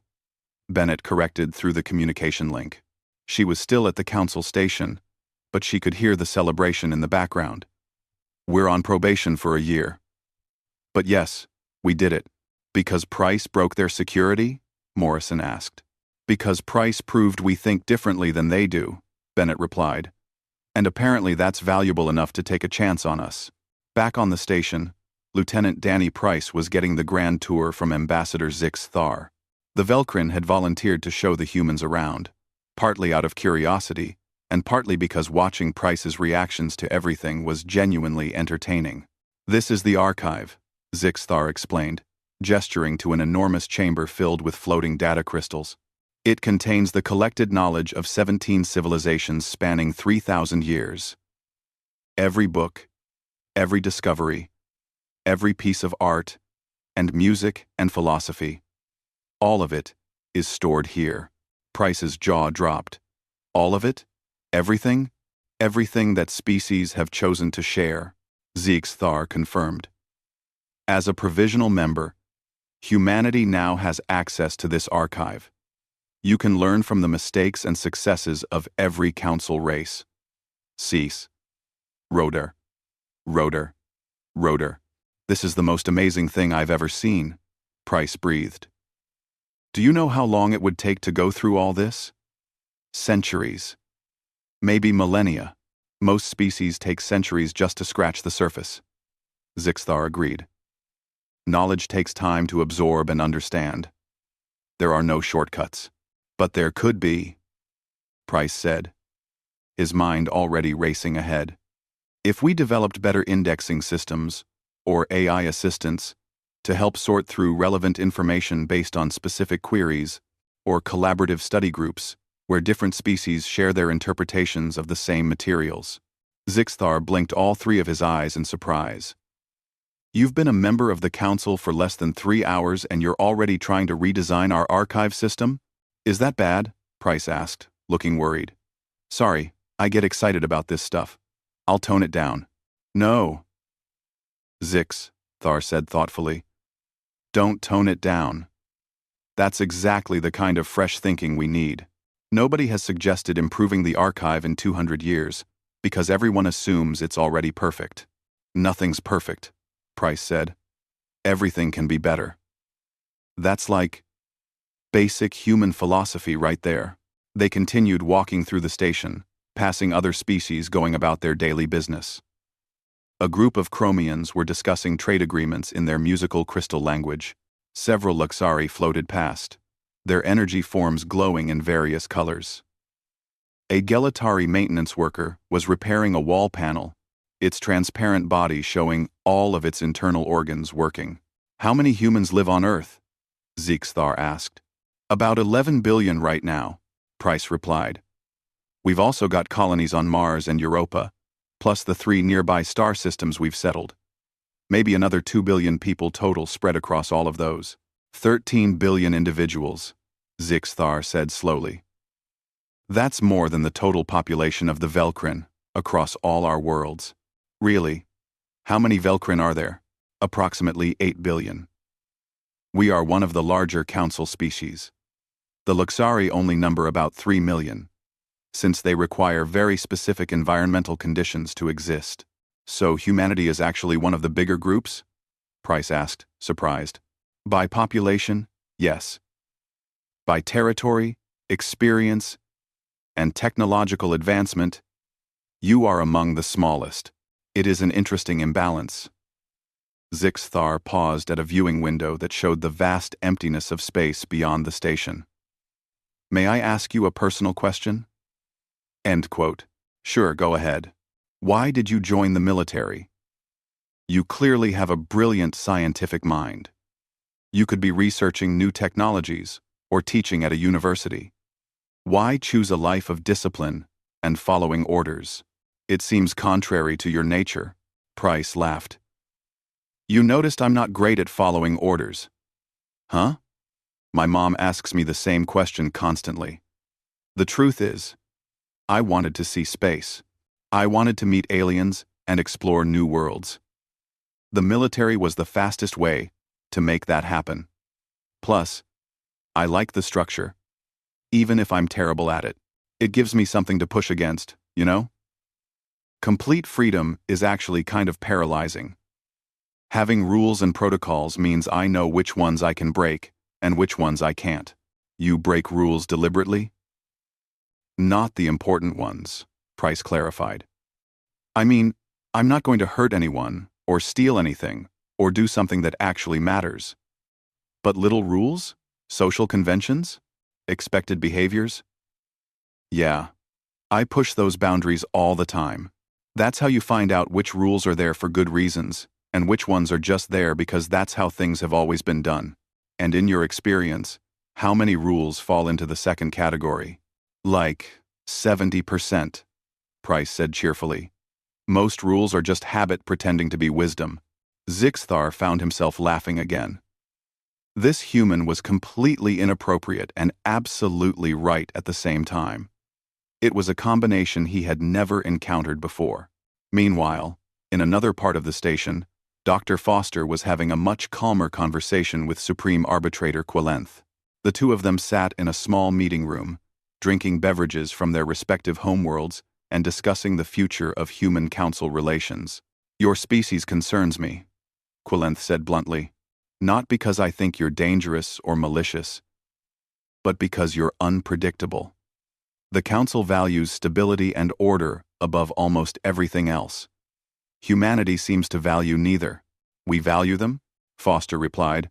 Bennett corrected through the communication link. She was still at the council station, but she could hear the celebration in the background. We're on probation for a year. But yes, we did it. Because Price broke their security? Morrison asked. Because Price proved we think differently than they do, Bennett replied. And apparently that's valuable enough to take a chance on us. Back on the station, Lieutenant Danny Price was getting the grand tour from Ambassador Zixthar. The Velcrin had volunteered to show the humans around, partly out of curiosity, and partly because watching Price's reactions to everything was genuinely entertaining. This is the archive, Zixthar explained, gesturing to an enormous chamber filled with floating data crystals. It contains the collected knowledge of 17 civilizations spanning 3,000 years. Every book, every discovery, every piece of art, and music and philosophy. All of it is stored here. Price's jaw dropped. All of it? Everything? Everything that species have chosen to share, Zixthar confirmed. As a provisional member, humanity now has access to this archive. You can learn from the mistakes and successes of every council race. Cease. Rotor. Rotor. Rotor. This is the most amazing thing I've ever seen, Price breathed. Do you know how long it would take to go through all this? Centuries. Maybe millennia. Most species take centuries just to scratch the surface. Zixthar agreed. Knowledge takes time to absorb and understand. There are no shortcuts. But there could be, Price said, his mind already racing ahead. If we developed better indexing systems, or AI assistants, to help sort through relevant information based on specific queries, or collaborative study groups, where different species share their interpretations of the same materials. Zixthar blinked all three of his eyes in surprise. You've been a member of the council for less than 3 hours and you're already trying to redesign our archive system? Is that bad? Price asked, looking worried. Sorry, I get excited about this stuff. I'll tone it down. No. Zixthar said thoughtfully. Don't tone it down. That's exactly the kind of fresh thinking we need. Nobody has suggested improving the archive in 200 years, because everyone assumes it's already perfect. Nothing's perfect, Price said. Everything can be better. That's like basic human philosophy right there. They continued walking through the station, passing other species going about their daily business. A group of Chromians were discussing trade agreements in their musical crystal language. Several Luxari floated past, their energy forms glowing in various colors. A Gelatari maintenance worker was repairing a wall panel, its transparent body showing all of its internal organs working. "How many humans live on Earth?" Zixthar asked. "About 11 billion right now," Price replied. "We've also got colonies on Mars and Europa, plus the 3 nearby star systems we've settled. Maybe another 2 billion people total spread across all of those. 13 billion individuals," Zixthar said slowly. "That's more than the total population of the Velkrin, across all our worlds." "Really? How many Velkrin are there?" "Approximately 8 billion. We are one of the larger council species. The Luxari only number about 3 million, since they require very specific environmental conditions to exist." "So humanity is actually one of the bigger groups?" Price asked, surprised. "By population, yes. By territory, experience, and technological advancement, you are among the smallest. It is an interesting imbalance." Zixthar paused at a viewing window that showed the vast emptiness of space beyond the station. "May I ask you a personal question?" End quote. "Sure, go ahead. Why did you join the military? You clearly have a brilliant scientific mind. You could be researching new technologies or teaching at a university. Why choose a life of discipline and following orders? It seems contrary to your nature." Price laughed. "You noticed I'm not great at following orders." "Huh?" "My mom asks me the same question constantly. The truth is, I wanted to see space. I wanted to meet aliens and explore new worlds. The military was the fastest way to make that happen. Plus, I like the structure. Even if I'm terrible at it, it gives me something to push against, you know? Complete freedom is actually kind of paralyzing. Having rules and protocols means I know which ones I can break and which ones I can't." "You break rules deliberately?" "Not the important ones," Price clarified. "I mean, I'm not going to hurt anyone, or steal anything, or do something that actually matters. But little rules? Social conventions? Expected behaviors? Yeah, I push those boundaries all the time. That's how you find out which rules are there for good reasons, and which ones are just there because that's how things have always been done. And in your experience, how many rules fall into the second category?" "Like 70%, Price said cheerfully. "Most rules are just habit pretending to be wisdom." Zixthar found himself laughing again. This human was completely inappropriate and absolutely right at the same time. It was a combination he had never encountered before. Meanwhile, in another part of the station, Dr. Foster was having a much calmer conversation with Supreme Arbitrator Quelenth. The two of them sat in a small meeting room, drinking beverages from their respective homeworlds and discussing the future of human-council relations. "Your species concerns me," Quelenth said bluntly. "Not because I think you're dangerous or malicious, but because you're unpredictable. The Council values stability and order above almost everything else. Humanity seems to value neither." "We value them," Foster replied.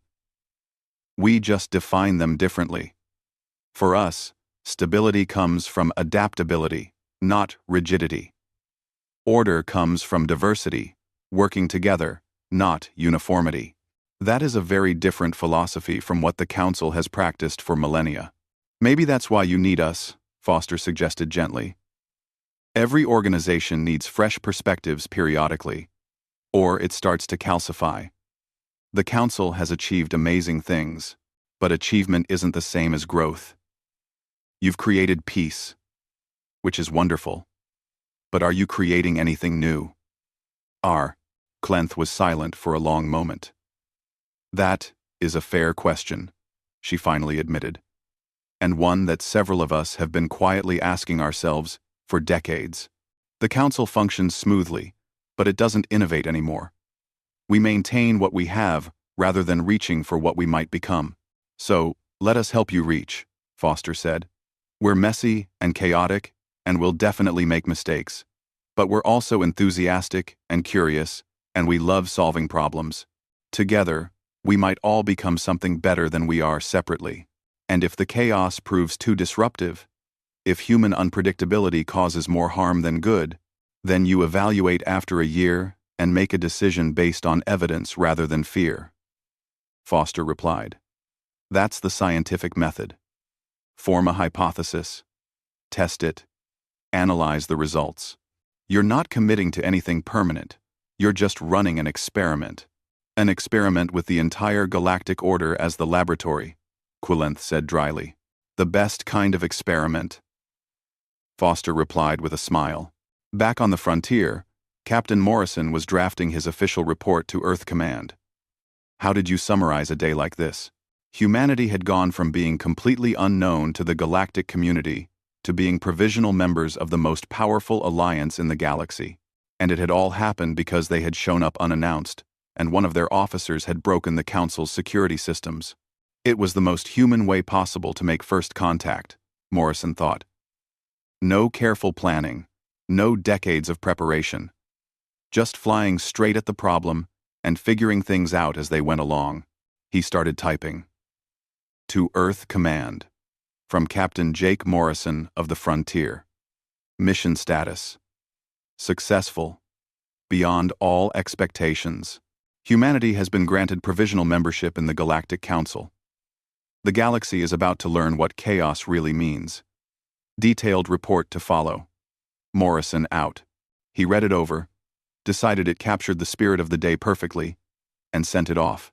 "We just define them differently. For us, stability comes from adaptability, not rigidity. Order comes from diversity, working together, not uniformity. That is a very different philosophy from what the Council has practiced for millennia." "Maybe that's why you need us," Foster suggested gently. "Every organization needs fresh perspectives periodically, or it starts to calcify. The Council has achieved amazing things, but achievement isn't the same as growth. You've created peace, which is wonderful, but are you creating anything new?" Clenth was silent for a long moment. "That is a fair question," she finally admitted, "and one that several of us have been quietly asking ourselves for decades. The Council functions smoothly, but it doesn't innovate anymore. We maintain what we have rather than reaching for what we might become. So, let us help you reach," Foster said. "We're messy and chaotic, and we'll definitely make mistakes. But we're also enthusiastic and curious, and we love solving problems. Together, we might all become something better than we are separately. And if the chaos proves too disruptive, if human unpredictability causes more harm than good, then you evaluate after a year and make a decision based on evidence rather than fear. Foster replied. That's the scientific method. Form a hypothesis, test it, analyze the results. You're not committing to anything permanent. You're just running an experiment. An experiment with the entire galactic order as the laboratory, Quillenth said dryly. The best kind of experiment. Foster replied with a smile. Back on the frontier, Captain Morrison was drafting his official report to Earth Command. How did you summarize a day like this? Humanity had gone from being completely unknown to the galactic community to being provisional members of the most powerful alliance in the galaxy. And it had all happened because they had shown up unannounced, and one of their officers had broken the Council's security systems. It was the most human way possible to make first contact, Morrison thought. No careful planning, no decades of preparation. Just flying straight at the problem and figuring things out as they went along. He started typing. To Earth Command. From Captain Jake Morrison of the Frontier. Mission status. Successful. Beyond all expectations. Humanity has been granted provisional membership in the Galactic Council. The galaxy is about to learn what chaos really means. Detailed report to follow. Morrison out. He read it over, decided it captured the spirit of the day perfectly, and sent it off.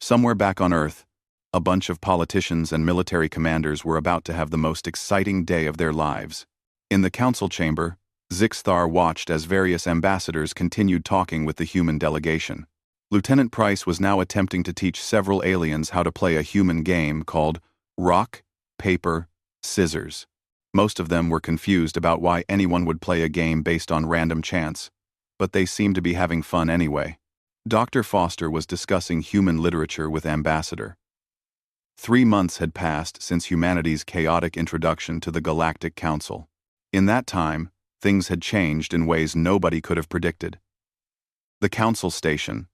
Somewhere back on Earth, a bunch of politicians and military commanders were about to have the most exciting day of their lives. In the council chamber, Zixthar watched as various ambassadors continued talking with the human delegation. Lieutenant Price was now attempting to teach several aliens how to play a human game called rock, paper, scissors. Most of them were confused about why anyone would play a game based on random chance, but they seemed to be having fun anyway. Dr. Foster was discussing human literature with Ambassador. 3 months had passed since humanity's chaotic introduction to the Galactic Council. In that time, things had changed in ways nobody could have predicted. The Council Station,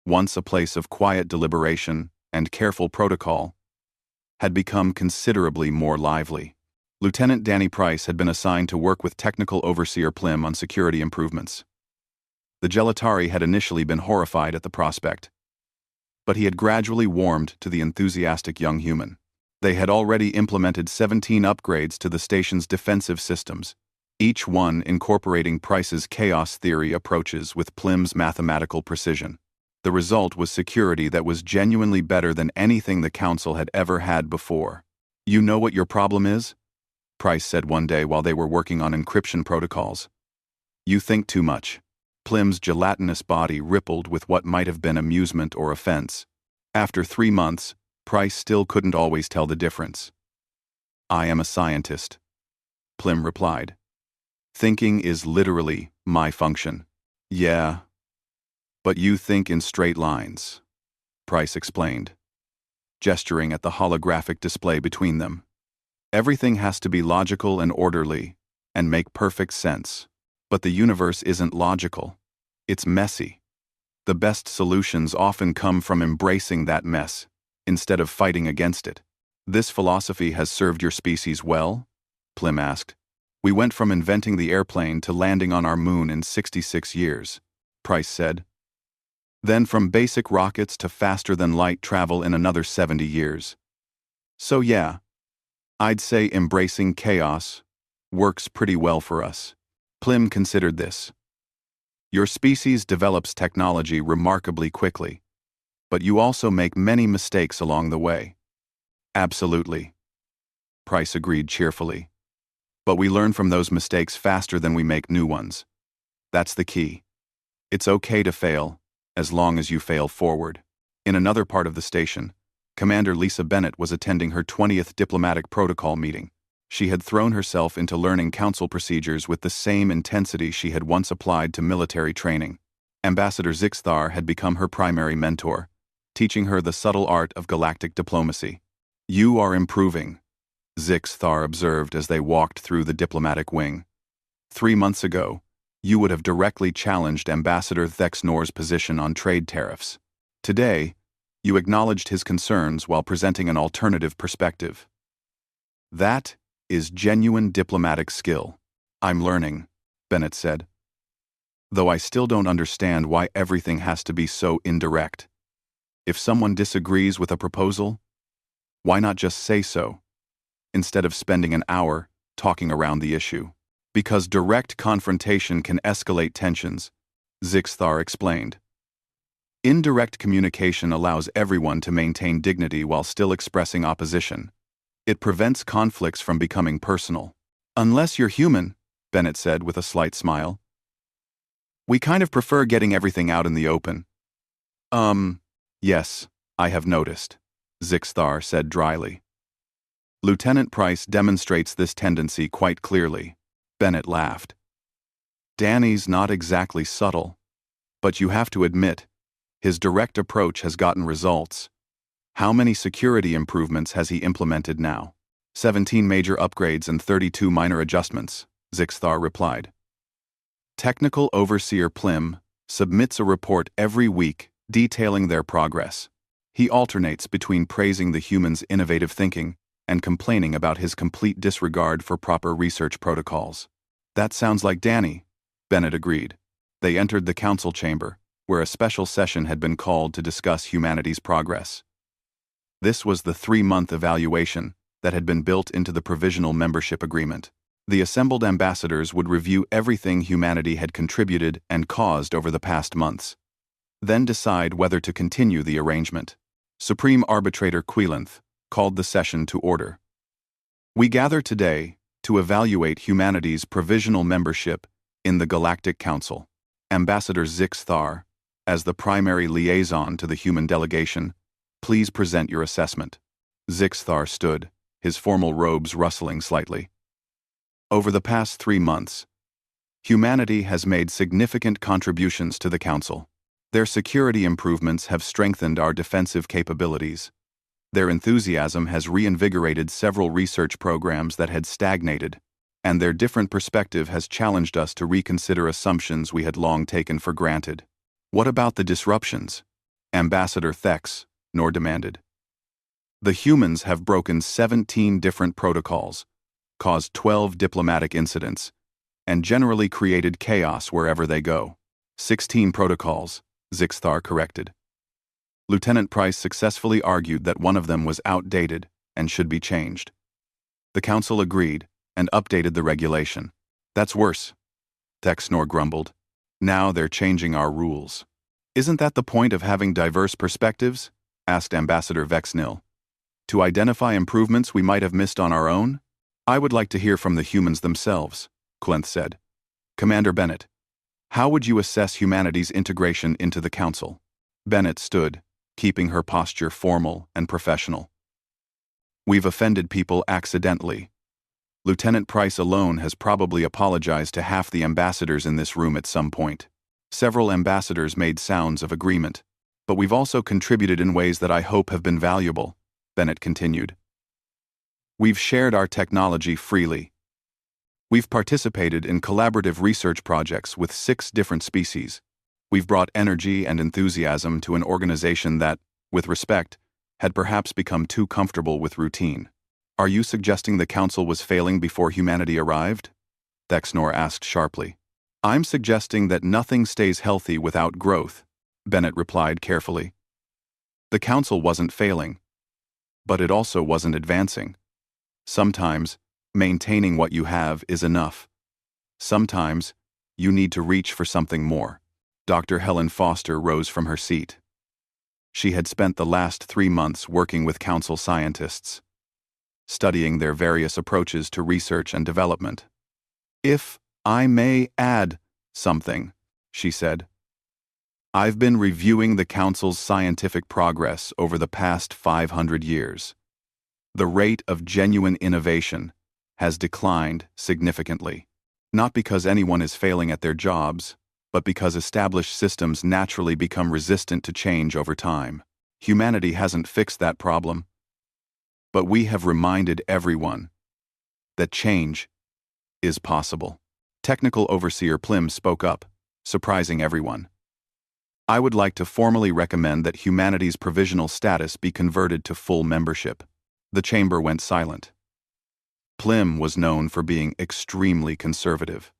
once a place of quiet deliberation and careful protocol, had become considerably more lively. Lieutenant Danny Price had been assigned to work with Technical Overseer Plim on security improvements. The Gelatari had initially been horrified at the prospect, but he had gradually warmed to the enthusiastic young human. They had already implemented 17 upgrades to the station's defensive systems, each one incorporating Price's chaos theory approaches with Plim's mathematical precision. The result was security that was genuinely better than anything the Council had ever had before. You know what your problem is? Price said one day while they were working on encryption protocols. You think too much. Plim's gelatinous body rippled with what might have been amusement or offense. After 3 months, Price still couldn't always tell the difference. I am a scientist, Plim replied. Thinking is literally my function. Yeah. But you think in straight lines, Price explained, gesturing at the holographic display between them. Everything has to be logical and orderly, and make perfect sense. But the universe isn't logical. It's messy. The best solutions often come from embracing that mess, instead of fighting against it. This philosophy has served your species well? Plim asked. We went from inventing the airplane to landing on our moon in 66 years, Price said. Then from basic rockets to faster-than-light travel in another 70 years. So yeah, I'd say embracing chaos works pretty well for us. Plim considered this. Your species develops technology remarkably quickly, but you also make many mistakes along the way. Absolutely. Price agreed cheerfully. But we learn from those mistakes faster than we make new ones. That's the key. It's okay to fail, as long as you fail forward. In another part of the station, Commander Lisa Bennett was attending her 20th Diplomatic Protocol meeting. She had thrown herself into learning council procedures with the same intensity she had once applied to military training. Ambassador Zixthar had become her primary mentor, teaching her the subtle art of galactic diplomacy. You are improving, Zixthar observed as they walked through the diplomatic wing. 3 months ago, you would have directly challenged Ambassador Thexnor's position on trade tariffs. Today, you acknowledged his concerns while presenting an alternative perspective. That is genuine diplomatic skill. I'm learning, Bennett said. Though I still don't understand why everything has to be so indirect. If someone disagrees with a proposal, why not just say so, instead of spending an hour talking around the issue? Because direct confrontation can escalate tensions, Zixthar explained. Indirect communication allows everyone to maintain dignity while still expressing opposition. It prevents conflicts from becoming personal. Unless you're human, Bennett said with a slight smile. We kind of prefer getting everything out in the open. Yes, I have noticed, Zixthar said dryly. Lieutenant Price demonstrates this tendency quite clearly. Bennett laughed. Danny's not exactly subtle, but you have to admit, his direct approach has gotten results. How many security improvements has he implemented now? 17 major upgrades and 32 minor adjustments, Zixthar replied. Technical Overseer Plim submits a report every week detailing their progress. He alternates between praising the humans' innovative thinking and complaining about his complete disregard for proper research protocols. That sounds like Danny, Bennett agreed. They entered the council chamber, where a special session had been called to discuss humanity's progress. This was the 3-month evaluation that had been built into the provisional membership agreement. The assembled ambassadors would review everything humanity had contributed and caused over the past months, then decide whether to continue the arrangement. Supreme Arbitrator Queelanth called the session to order. We gather today to evaluate humanity's provisional membership in the Galactic Council. Ambassador Zixthar, as the primary liaison to the human delegation, please present your assessment. Zixthar stood, his formal robes rustling slightly. Over the past 3 months, humanity has made significant contributions to the Council. Their security improvements have strengthened our defensive capabilities. Their enthusiasm has reinvigorated several research programs that had stagnated, and their different perspective has challenged us to reconsider assumptions we had long taken for granted. What about the disruptions? Ambassador Thexnor demanded. The humans have broken 17 different protocols, caused 12 diplomatic incidents, and generally created chaos wherever they go. 16 protocols, Zixthar corrected. Lieutenant Price successfully argued that one of them was outdated and should be changed. The council agreed and updated the regulation. That's worse, Thexnor grumbled. Now they're changing our rules. Isn't that the point of having diverse perspectives? Asked Ambassador Vexnil. To identify improvements we might have missed on our own? I would like to hear from the humans themselves, Queelanth said. Commander Bennett, how would you assess humanity's integration into the Council? Bennett stood, keeping her posture formal and professional. We've offended people accidentally. Lieutenant Price alone has probably apologized to half the ambassadors in this room at some point. Several ambassadors made sounds of agreement, but we've also contributed in ways that I hope have been valuable, Bennett continued. We've shared our technology freely. We've participated in collaborative research projects with 6 different species. We've brought energy and enthusiasm to an organization that, with respect, had perhaps become too comfortable with routine. Are you suggesting the Council was failing before humanity arrived? Thexnor asked sharply. I'm suggesting that nothing stays healthy without growth, Bennett replied carefully. The Council wasn't failing, but it also wasn't advancing. Sometimes, maintaining what you have is enough. Sometimes, you need to reach for something more. Dr. Helen Foster rose from her seat. She had spent the last 3 months working with Council scientists, studying their various approaches to research and development. If I may add something, she said. I've been reviewing the Council's scientific progress over the past 500 years. The rate of genuine innovation has declined significantly, not because anyone is failing at their jobs, but because established systems naturally become resistant to change over time. Humanity hasn't fixed that problem, but we have reminded everyone that change is possible. Technical Overseer Plim spoke up, surprising everyone. I would like to formally recommend that humanity's provisional status be converted to full membership. The chamber went silent. Plim was known for being extremely conservative.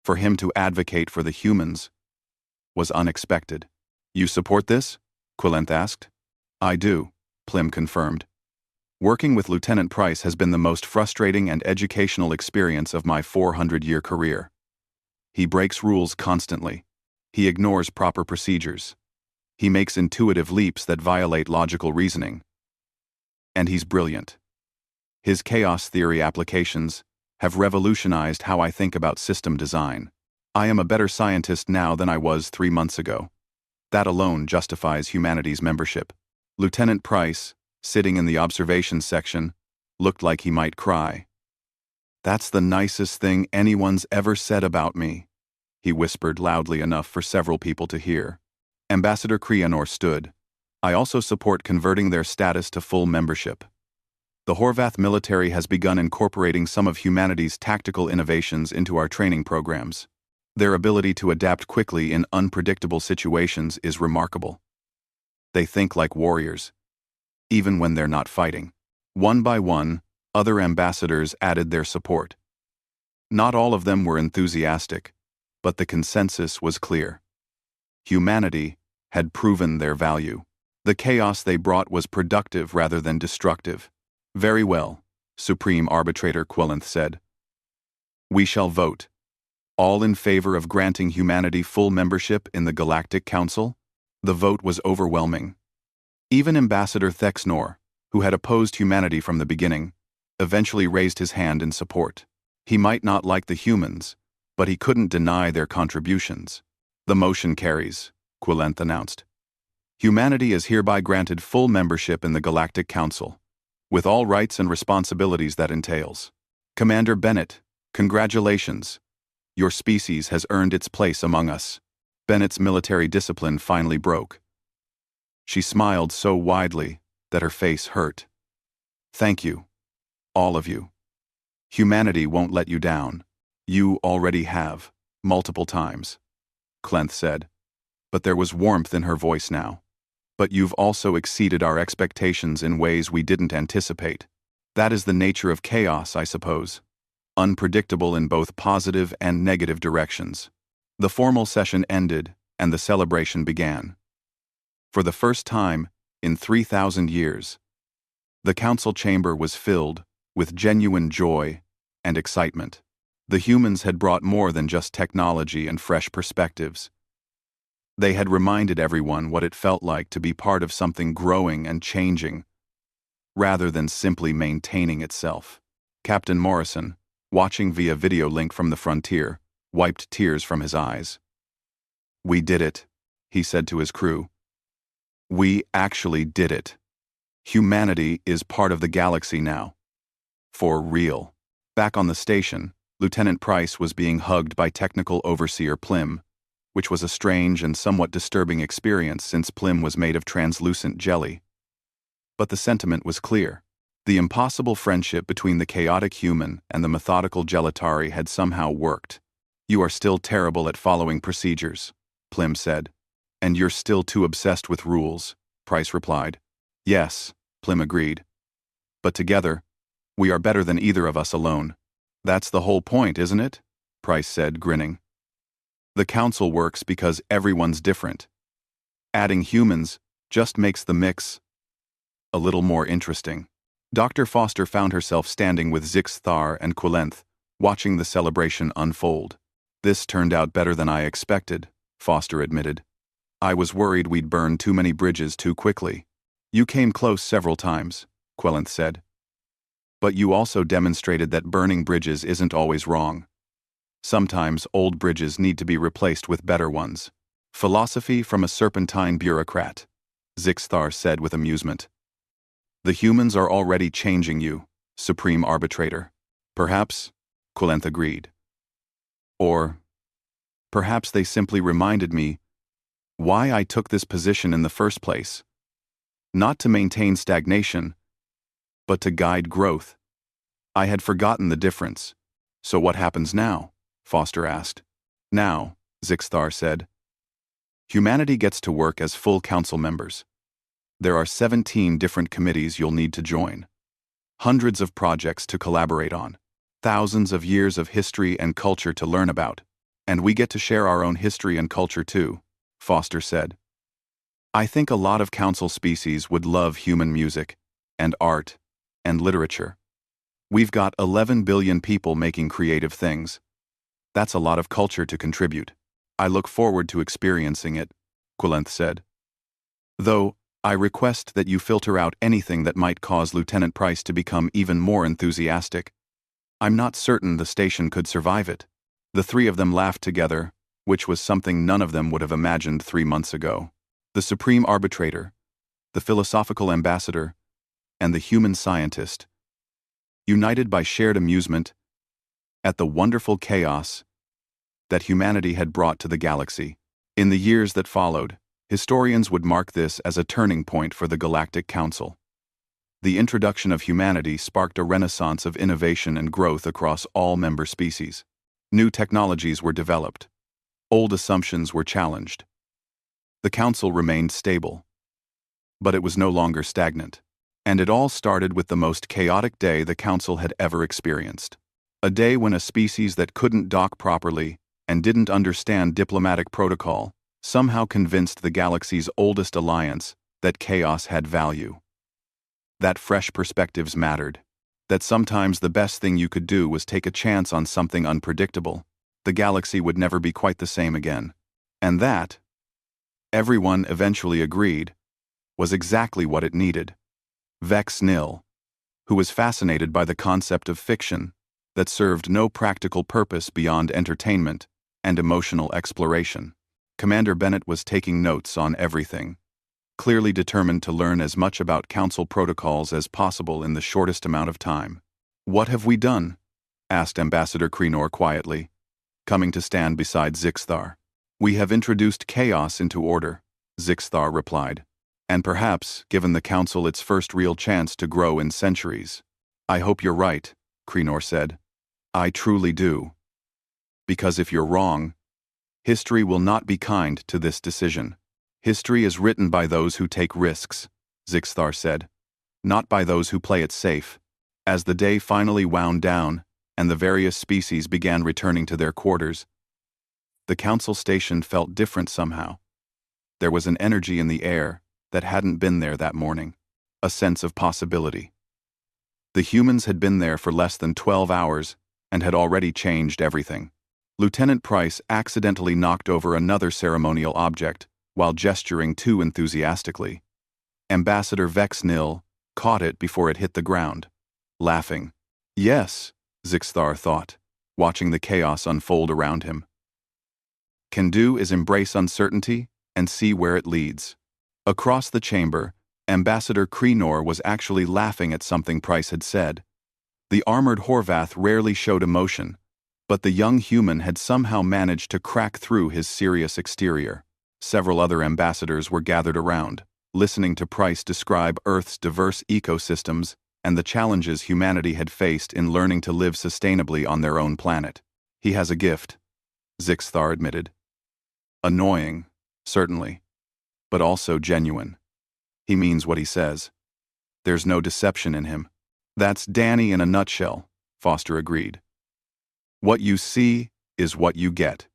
For him to advocate for the humans was unexpected. You support this? Quillenth asked. I do, Plim confirmed. Working with Lieutenant Price has been the most frustrating and educational experience of my 400-year career. He breaks rules constantly. He ignores proper procedures. He makes intuitive leaps that violate logical reasoning. And he's brilliant. His chaos theory applications have revolutionized how I think about system design. I am a better scientist now than I was 3 months ago. That alone justifies humanity's membership. Lieutenant Price, sitting in the observations section, looked like he might cry. That's the nicest thing anyone's ever said about me, he whispered loudly enough for several people to hear. Ambassador Creonor stood. I also support converting their status to full membership. The Horvath military has begun incorporating some of humanity's tactical innovations into our training programs. Their ability to adapt quickly in unpredictable situations is remarkable. They think like warriors, even when they're not fighting. One by one, other ambassadors added their support. Not all of them were enthusiastic, but the consensus was clear. Humanity had proven their value. The chaos they brought was productive rather than destructive. Very well, Supreme Arbitrator Quillenth said. We shall vote. All in favor of granting humanity full membership in the Galactic Council? The vote was overwhelming. Even Ambassador Thexnor, who had opposed humanity from the beginning, eventually raised his hand in support. He might not like the humans, but he couldn't deny their contributions. The motion carries, Quillenth announced. Humanity is hereby granted full membership in the Galactic Council, with all rights and responsibilities that entails. Commander Bennett, congratulations. Your species has earned its place among us. Bennett's military discipline finally broke. She smiled so widely that her face hurt. Thank you, all of you. Humanity won't let you down. You already have, multiple times, Clenth said, but there was warmth in her voice now. But you've also exceeded our expectations in ways we didn't anticipate. That is the nature of chaos, I suppose. Unpredictable in both positive and negative directions. The formal session ended, and the celebration began. For the first time in 3,000 years, the council chamber was filled with genuine joy and excitement. The humans had brought more than just technology and fresh perspectives. They had reminded everyone what it felt like to be part of something growing and changing, rather than simply maintaining itself. Captain Morrison, watching via video link from the frontier, wiped tears from his eyes. We did it, he said to his crew. We actually did it. Humanity is part of the galaxy now. For real. Back on the station, Lieutenant Price was being hugged by Technical Overseer Plim, which was a strange and somewhat disturbing experience since Plim was made of translucent jelly. But the sentiment was clear. The impossible friendship between the chaotic human and the methodical Gelatari had somehow worked. You are still terrible at following procedures, Plim said. And you're still too obsessed with rules, Price replied. Yes, Plim agreed. But together, we are better than either of us alone. That's the whole point, isn't it? Price said, grinning. The council works because everyone's different. Adding humans just makes the mix a little more interesting. Dr. Foster found herself standing with Zixthar and Quillenth, watching the celebration unfold. This turned out better than I expected, Foster admitted. I was worried we'd burn too many bridges too quickly. You came close several times, Quillenth said. But you also demonstrated that burning bridges isn't always wrong. Sometimes old bridges need to be replaced with better ones. Philosophy from a serpentine bureaucrat, Zixthar said with amusement. The humans are already changing you, Supreme Arbitrator. Perhaps, Quillenth agreed. Or perhaps they simply reminded me why I took this position in the first place. Not to maintain stagnation, but to guide growth. I had forgotten the difference. So what happens now? Foster asked. Now, Zixthar said. Humanity gets to work as full council members. There are 17 different committees you'll need to join. Hundreds of projects to collaborate on. Thousands of years of history and culture to learn about. And we get to share our own history and culture too, Foster said. I think a lot of council species would love human music, and art, and literature. We've got 11 billion people making creative things. That's a lot of culture to contribute. I look forward to experiencing it, Quillenth said. Though, I request that you filter out anything that might cause Lieutenant Price to become even more enthusiastic. I'm not certain the station could survive it. The three of them laughed together, which was something none of them would have imagined 3 months ago. The supreme arbitrator, the philosophical ambassador, and the human scientist, united by shared amusement at the wonderful chaos that humanity had brought to the galaxy. In the years that followed, historians would mark this as a turning point for the Galactic Council. The introduction of humanity sparked a renaissance of innovation and growth across all member species. New technologies were developed. Old assumptions were challenged. The Council remained stable. But it was no longer stagnant. And it all started with the most chaotic day the Council had ever experienced. A day when a species that couldn't dock properly and didn't understand diplomatic protocol somehow convinced the galaxy's oldest alliance that chaos had value. That fresh perspectives mattered. That sometimes the best thing you could do was take a chance on something unpredictable. The galaxy would never be quite the same again. And that, everyone eventually agreed, was exactly what it needed. Vex Nil, who was fascinated by the concept of fiction that served no practical purpose beyond entertainment and emotional exploration. Commander Bennett was taking notes on everything, clearly determined to learn as much about Council protocols as possible in the shortest amount of time. What have we done? Asked Ambassador Krenor quietly, coming to stand beside Zixthar. We have introduced chaos into order, Zixthar replied, and perhaps given the Council its first real chance to grow in centuries. I hope you're right, Krenor said. I truly do. Because if you're wrong, history will not be kind to this decision. History is written by those who take risks, Zixthar said, not by those who play it safe. As the day finally wound down, and the various species began returning to their quarters, the Council station felt different somehow. There was an energy in the air that hadn't been there that morning, a sense of possibility. The humans had been there for less than 12 hours and had already changed everything. Lieutenant Price accidentally knocked over another ceremonial object while gesturing too enthusiastically. Ambassador Vex Nil caught it before it hit the ground, laughing. Yes, Zixthar thought, watching the chaos unfold around him. Can do is embrace uncertainty and see where it leads. Across the chamber, Ambassador Krenor was actually laughing at something Price had said. The armored Horvath rarely showed emotion, but the young human had somehow managed to crack through his serious exterior. Several other ambassadors were gathered around, listening to Price describe Earth's diverse ecosystems and the challenges humanity had faced in learning to live sustainably on their own planet. He has a gift, Zixthar admitted. Annoying, certainly, but also genuine. He means what he says. There's no deception in him. That's Danny in a nutshell, Foster agreed. What you see is what you get.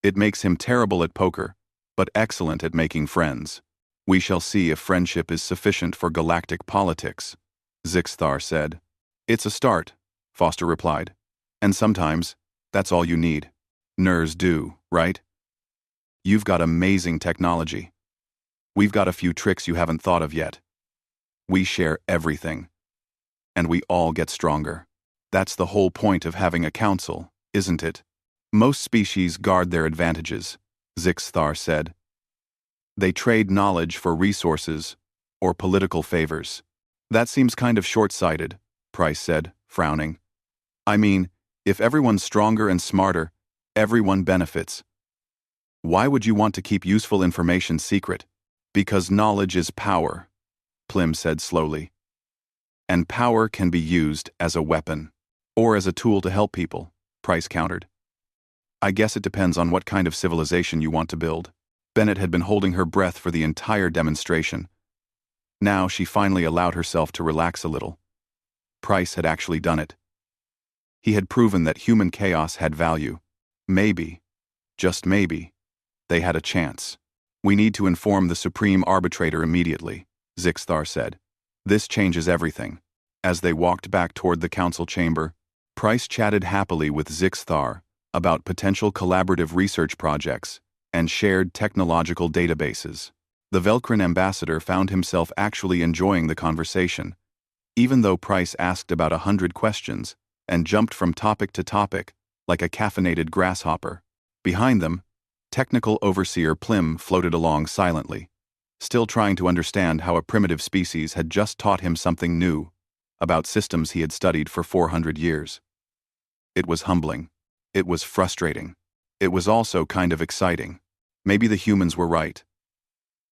It makes him terrible at poker, but excellent at making friends. We shall see if friendship is sufficient for galactic politics, Zixthar said. It's a start, Foster replied. And sometimes, that's all you need. Ners do, right? You've got amazing technology. We've got a few tricks you haven't thought of yet. We share everything. And we all get stronger. That's the whole point of having a council, isn't it? Most species guard their advantages, Zixthar said. They trade knowledge for resources or political favors. That seems kind of short-sighted, Price said, frowning. I mean, if everyone's stronger and smarter, everyone benefits. Why would you want to keep useful information secret? Because knowledge is power, Plim said slowly. And power can be used as a weapon. Or as a tool to help people, Price countered. I guess it depends on what kind of civilization you want to build. Bennett had been holding her breath for the entire demonstration. Now she finally allowed herself to relax a little. Price had actually done it. He had proven that human chaos had value. Maybe, just maybe, they had a chance. We need to inform the Supreme Arbitrator immediately, Zixthar said. This changes everything. As they walked back toward the council chamber, Price chatted happily with Zixthar about potential collaborative research projects and shared technological databases. The Velcrin ambassador found himself actually enjoying the conversation, even though Price asked about 100 questions and jumped from topic to topic like a caffeinated grasshopper. Behind them, Technical Overseer Plim floated along silently, still trying to understand how a primitive species had just taught him something new about systems he had studied for 400 years. It was humbling. It was frustrating. It was also kind of exciting. Maybe the humans were right.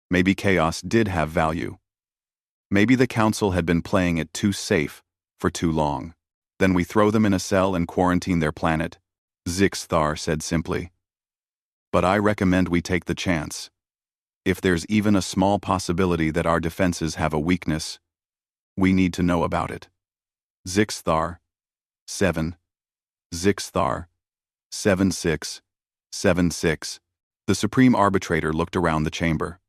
Maybe chaos did have value. Maybe the council had been playing it too safe for too long. Then we throw them in a cell and quarantine their planet, Zixthar said simply. But I recommend we take the chance. If there's even a small possibility that our defenses have a weakness, we need to know about it. Zixthar, 7. Zixthar, 7676. The Supreme Arbitrator looked around the chamber.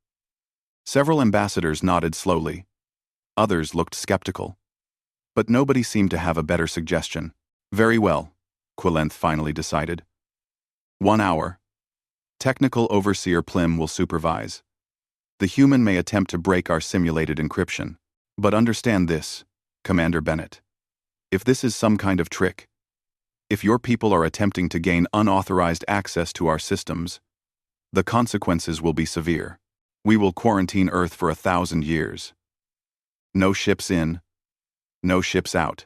Several ambassadors nodded slowly. Others looked skeptical. But nobody seemed to have a better suggestion. Very well, Quilenth finally decided. 1 hour. Technical Overseer Plim will supervise. The human may attempt to break our simulated encryption. But understand this, Commander Bennett. If this is some kind of trick, if your people are attempting to gain unauthorized access to our systems, the consequences will be severe. We will quarantine Earth for 1,000 years. No ships in, no ships out.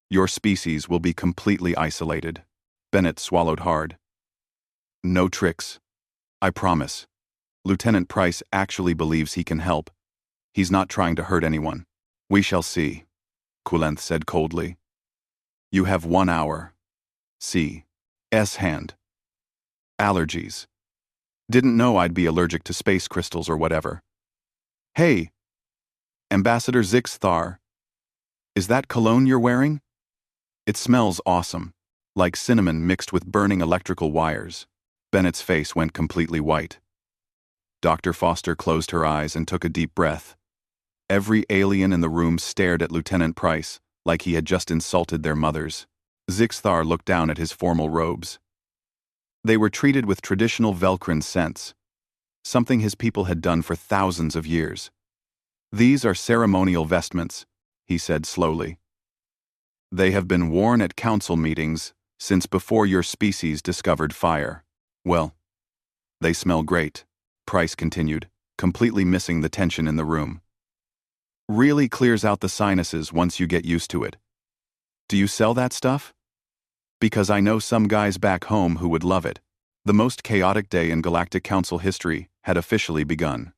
Your species will be completely isolated. Bennett swallowed hard. No tricks. I promise. Lieutenant Price actually believes he can help. He's not trying to hurt anyone. We shall see, Quilenth said coldly. You have 1 hour. C. S. Hand. Allergies. Didn't know I'd be allergic to space crystals or whatever. Hey, Ambassador Zixthar. Is that cologne you're wearing? It smells awesome, like cinnamon mixed with burning electrical wires. Bennett's face went completely white. Dr. Foster closed her eyes and took a deep breath. Every alien in the room stared at Lieutenant Price like he had just insulted their mothers. Zixthar looked down at his formal robes. They were treated with traditional Velcrin scents, something his people had done for thousands of years. These are ceremonial vestments, he said slowly. They have been worn at council meetings since before your species discovered fire. Well, they smell great, Price continued, completely missing the tension in the room. Really clears out the sinuses once you get used to it. Do you sell that stuff? Because I know some guys back home who would love it. The most chaotic day in Galactic Council history had officially begun.